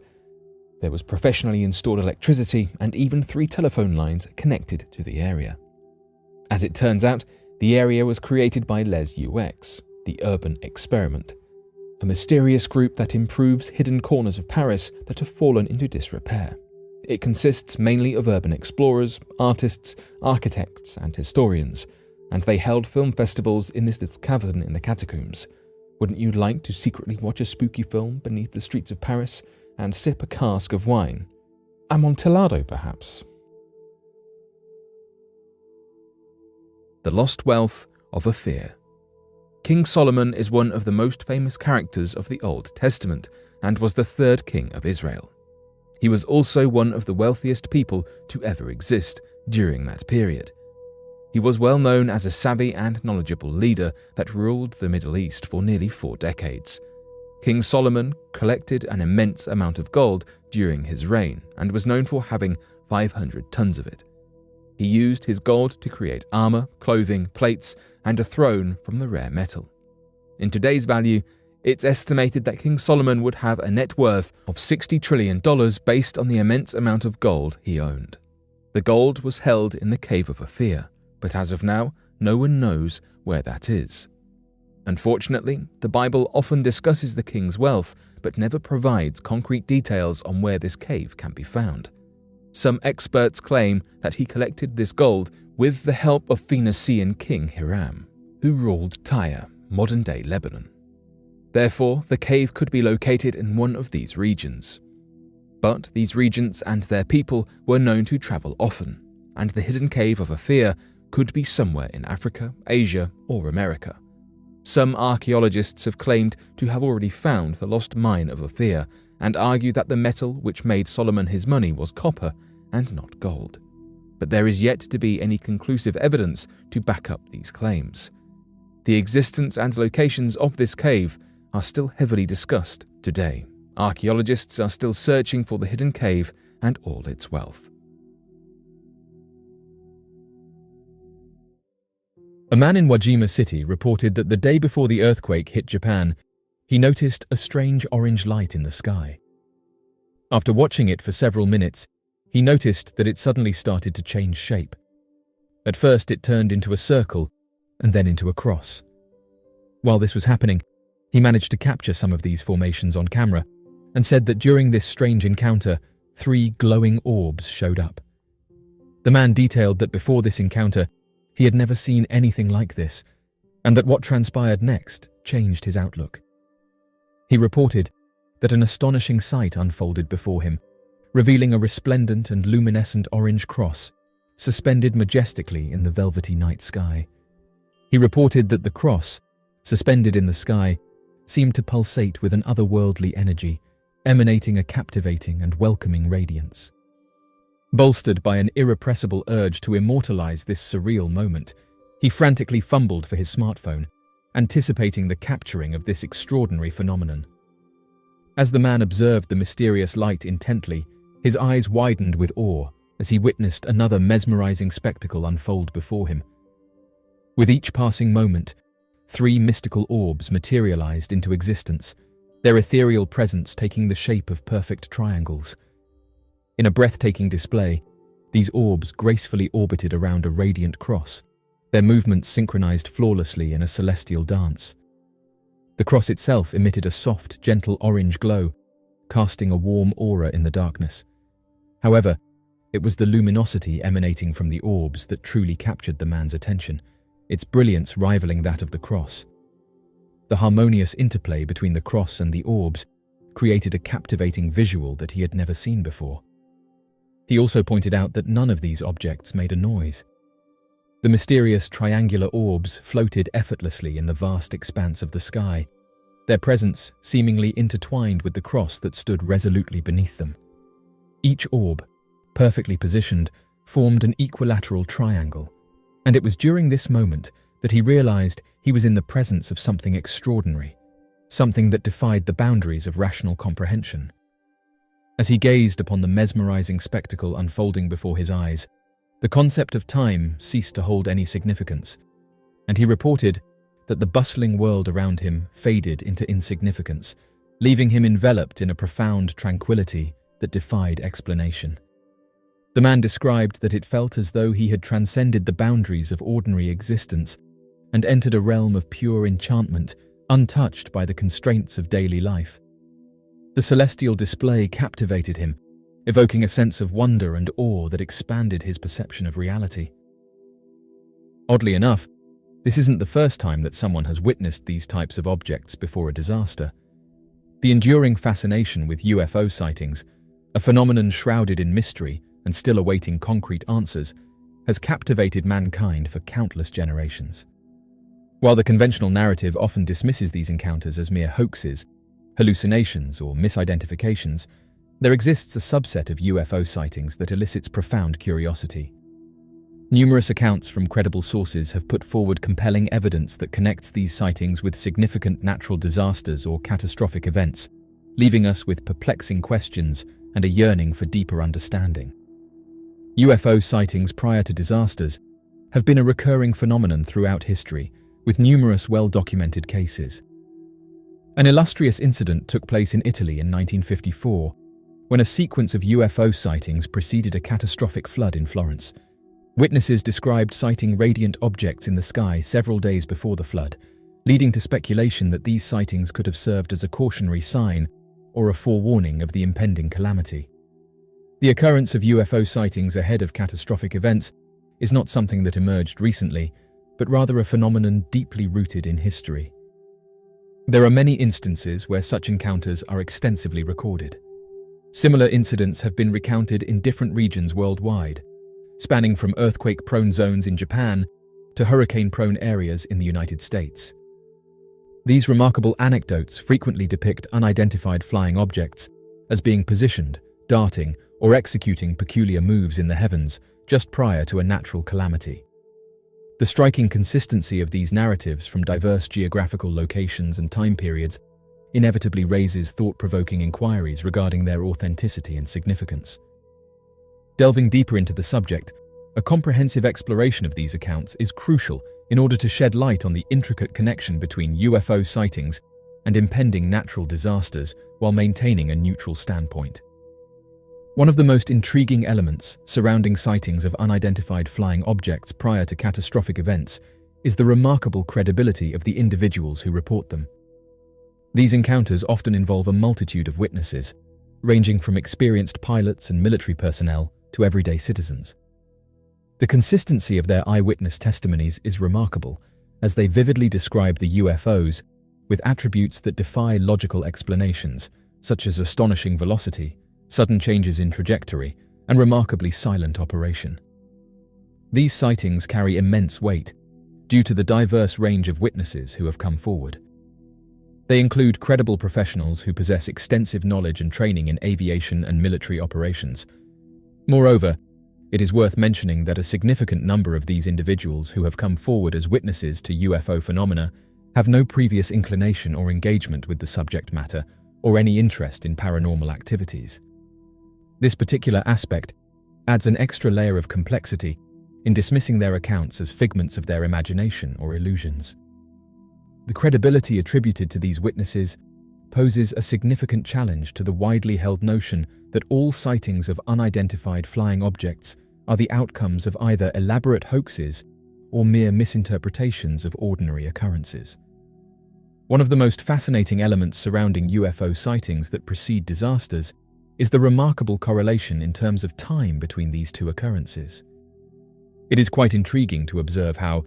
there was professionally installed electricity and even 3 telephone lines connected to the area. As it turns out, the area was created by Les UX, the Urban Experiment, a mysterious group that improves hidden corners of Paris that have fallen into disrepair. It consists mainly of urban explorers, artists, architects, and historians, and they held film festivals in this little cavern in the catacombs. Wouldn't you like to secretly watch a spooky film beneath the streets of Paris and sip a cask of wine? Amontillado, perhaps? The Lost Wealth of Ophir. King Solomon is one of the most famous characters of the Old Testament and was the 3rd king of Israel. He was also one of the wealthiest people to ever exist during that period. He was well known as a savvy and knowledgeable leader that ruled the Middle East for nearly 4 decades. King Solomon collected an immense amount of gold during his reign and was known for having 500 tons of it. He used his gold to create armor, clothing, plates, and a throne from the rare metal. In today's value, it's estimated that King Solomon would have a net worth of $60 trillion based on the immense amount of gold he owned. The gold was held in the Cave of Ophir, but as of now, no one knows where that is. Unfortunately, the Bible often discusses the king's wealth, but never provides concrete details on where this cave can be found. Some experts claim that he collected this gold with the help of Phoenician king Hiram, who ruled Tyre, modern-day Lebanon. Therefore, the cave could be located in one of these regions. But these regions and their people were known to travel often, and the hidden cave of Ophir could be somewhere in Africa, Asia, or America. Some archaeologists have claimed to have already found the lost mine of Ophir and argue that the metal which made Solomon his money was copper and not gold. But there is yet to be any conclusive evidence to back up these claims. The existence and locations of this cave are still heavily discussed today. Archaeologists are still searching for the hidden cave and all its wealth. A man in Wajima City reported that the day before the earthquake hit Japan, he noticed a strange orange light in the sky. After watching it for several minutes, he noticed that it suddenly started to change shape. At first it turned into a circle and then into a cross. While this was happening, he managed to capture some of these formations on camera and said that during this strange encounter, 3 glowing orbs showed up. The man detailed that before this encounter, he had never seen anything like this, and that what transpired next changed his outlook. He reported that an astonishing sight unfolded before him, revealing a resplendent and luminescent orange cross suspended majestically in the velvety night sky. He reported that the cross, suspended in the sky, seemed to pulsate with an otherworldly energy, emanating a captivating and welcoming radiance. Bolstered by an irrepressible urge to immortalize this surreal moment, he frantically fumbled for his smartphone, anticipating the capturing of this extraordinary phenomenon. As the man observed the mysterious light intently, his eyes widened with awe as he witnessed another mesmerizing spectacle unfold before him. With each passing moment, 3 mystical orbs materialized into existence, their ethereal presence taking the shape of perfect triangles. In a breathtaking display, these orbs gracefully orbited around a radiant cross, their movements synchronized flawlessly in a celestial dance. The cross itself emitted a soft, gentle orange glow, casting a warm aura in the darkness. However, it was the luminosity emanating from the orbs that truly captured the man's attention, its brilliance rivaling that of the cross. The harmonious interplay between the cross and the orbs created a captivating visual that he had never seen before. He also pointed out that none of these objects made a noise. The mysterious triangular orbs floated effortlessly in the vast expanse of the sky, their presence seemingly intertwined with the cross that stood resolutely beneath them. Each orb, perfectly positioned, formed an equilateral triangle, and it was during this moment that he realized he was in the presence of something extraordinary, something that defied the boundaries of rational comprehension. As he gazed upon the mesmerizing spectacle unfolding before his eyes, the concept of time ceased to hold any significance, and he reported that the bustling world around him faded into insignificance, leaving him enveloped in a profound tranquility that defied explanation. The man described that it felt as though he had transcended the boundaries of ordinary existence and entered a realm of pure enchantment, untouched by the constraints of daily life. The celestial display captivated him, evoking a sense of wonder and awe that expanded his perception of reality. Oddly enough, this isn't the first time that someone has witnessed these types of objects before a disaster. The enduring fascination with UFO sightings, a phenomenon shrouded in mystery and still awaiting concrete answers, has captivated mankind for countless generations. While the conventional narrative often dismisses these encounters as mere hoaxes, hallucinations, or misidentifications, there exists a subset of UFO sightings that elicits profound curiosity. Numerous accounts from credible sources have put forward compelling evidence that connects these sightings with significant natural disasters or catastrophic events, leaving us with perplexing questions and a yearning for deeper understanding. UFO sightings prior to disasters have been a recurring phenomenon throughout history, with numerous well-documented cases. An illustrious incident took place in Italy in 1954, when a sequence of UFO sightings preceded a catastrophic flood in Florence. Witnesses described sighting radiant objects in the sky several days before the flood, leading to speculation that these sightings could have served as a cautionary sign or a forewarning of the impending calamity. The occurrence of UFO sightings ahead of catastrophic events is not something that emerged recently, but rather a phenomenon deeply rooted in history. There are many instances where such encounters are extensively recorded. Similar incidents have been recounted in different regions worldwide, spanning from earthquake-prone zones in Japan to hurricane-prone areas in the United States. These remarkable anecdotes frequently depict unidentified flying objects as being positioned, darting, or executing peculiar moves in the heavens just prior to a natural calamity. The striking consistency of these narratives from diverse geographical locations and time periods inevitably raises thought-provoking inquiries regarding their authenticity and significance. Delving deeper into the subject, a comprehensive exploration of these accounts is crucial in order to shed light on the intricate connection between UFO sightings and impending natural disasters while maintaining a neutral standpoint. One of the most intriguing elements surrounding sightings of unidentified flying objects prior to catastrophic events is the remarkable credibility of the individuals who report them. These encounters often involve a multitude of witnesses, ranging from experienced pilots and military personnel to everyday citizens. The consistency of their eyewitness testimonies is remarkable, as they vividly describe the UFOs with attributes that defy logical explanations, such as astonishing velocity, sudden changes in trajectory, and remarkably silent operation. These sightings carry immense weight due to the diverse range of witnesses who have come forward. They include credible professionals who possess extensive knowledge and training in aviation and military operations. Moreover, it is worth mentioning that a significant number of these individuals who have come forward as witnesses to UFO phenomena have no previous inclination or engagement with the subject matter or any interest in paranormal activities. This particular aspect adds an extra layer of complexity in dismissing their accounts as figments of their imagination or illusions. The credibility attributed to these witnesses poses a significant challenge to the widely held notion that all sightings of unidentified flying objects are the outcomes of either elaborate hoaxes or mere misinterpretations of ordinary occurrences. One of the most fascinating elements surrounding UFO sightings that precede disasters is the remarkable correlation in terms of time between these two occurrences. It is quite intriguing to observe how,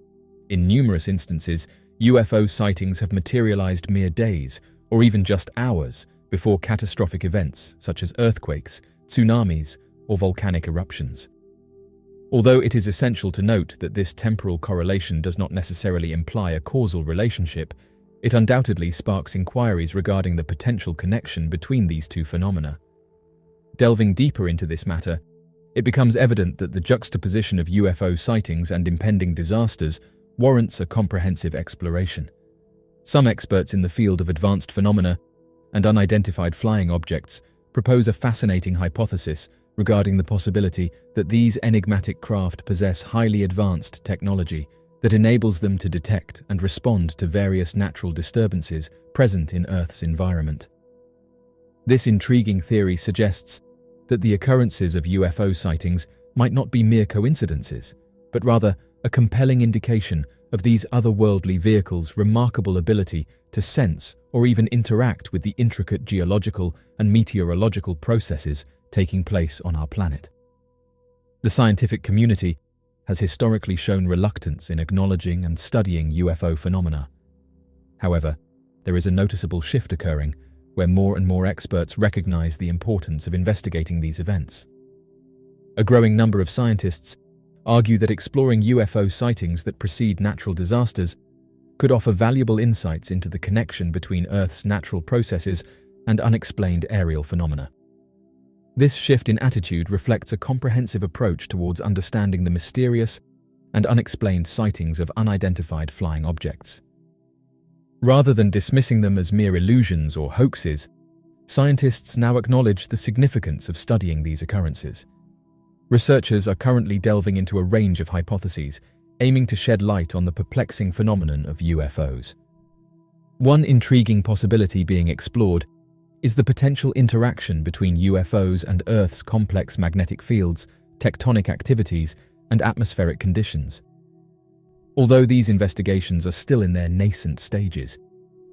in numerous instances, UFO sightings have materialized mere days or even just hours before catastrophic events such as earthquakes, tsunamis, or volcanic eruptions. Although it is essential to note that this temporal correlation does not necessarily imply a causal relationship, it undoubtedly sparks inquiries regarding the potential connection between these two phenomena. Delving deeper into this matter, it becomes evident that the juxtaposition of UFO sightings and impending disasters warrants a comprehensive exploration. Some experts in the field of advanced phenomena and unidentified flying objects propose a fascinating hypothesis regarding the possibility that these enigmatic craft possess highly advanced technology that enables them to detect and respond to various natural disturbances present in Earth's environment. This intriguing theory suggests that the occurrences of UFO sightings might not be mere coincidences, but rather a compelling indication of these otherworldly vehicles' remarkable ability to sense or even interact with the intricate geological and meteorological processes taking place on our planet. The scientific community has historically shown reluctance in acknowledging and studying UFO phenomena. However, there is a noticeable shift occurring where more and more experts recognize the importance of investigating these events. A growing number of scientists argue that exploring UFO sightings that precede natural disasters could offer valuable insights into the connection between Earth's natural processes and unexplained aerial phenomena. This shift in attitude reflects a comprehensive approach towards understanding the mysterious and unexplained sightings of unidentified flying objects. Rather than dismissing them as mere illusions or hoaxes, scientists now acknowledge the significance of studying these occurrences. Researchers are currently delving into a range of hypotheses, aiming to shed light on the perplexing phenomenon of UFOs. One intriguing possibility being explored is the potential interaction between UFOs and Earth's complex magnetic fields, tectonic activities, and atmospheric conditions. Although these investigations are still in their nascent stages,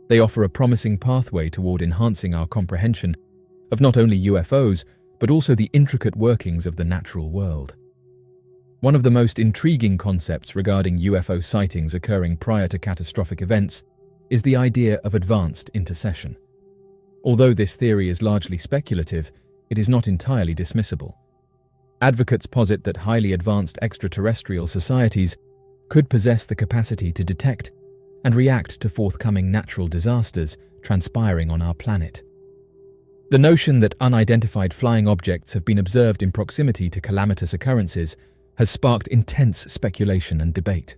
they offer a promising pathway toward enhancing our comprehension of not only UFOs, but also the intricate workings of the natural world. One of the most intriguing concepts regarding UFO sightings occurring prior to catastrophic events is the idea of advanced intercession. Although this theory is largely speculative, it is not entirely dismissible. Advocates posit that highly advanced extraterrestrial societies could possess the capacity to detect and react to forthcoming natural disasters transpiring on our planet. The notion that unidentified flying objects have been observed in proximity to calamitous occurrences has sparked intense speculation and debate.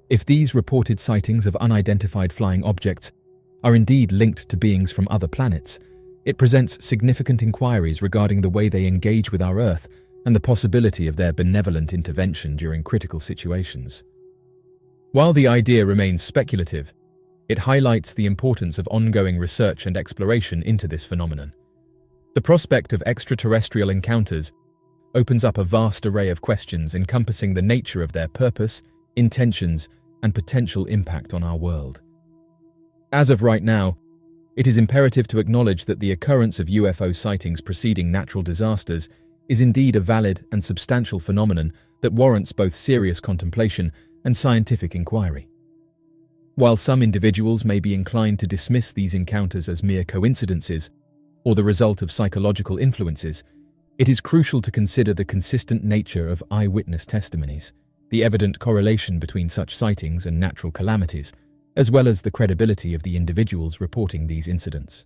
If these reported sightings of unidentified flying objects are indeed linked to beings from other planets, it presents significant inquiries regarding the way they engage with our Earth and the possibility of their benevolent intervention during critical situations. While the idea remains speculative, it highlights the importance of ongoing research and exploration into this phenomenon. The prospect of extraterrestrial encounters opens up a vast array of questions encompassing the nature of their purpose, intentions, and potential impact on our world. As of right now, it is imperative to acknowledge that the occurrence of UFO sightings preceding natural disasters is indeed a valid and substantial phenomenon that warrants both serious contemplation and scientific inquiry. While some individuals may be inclined to dismiss these encounters as mere coincidences or the result of psychological influences, it is crucial to consider the consistent nature of eyewitness testimonies, the evident correlation between such sightings and natural calamities, as well as the credibility of the individuals reporting these incidents.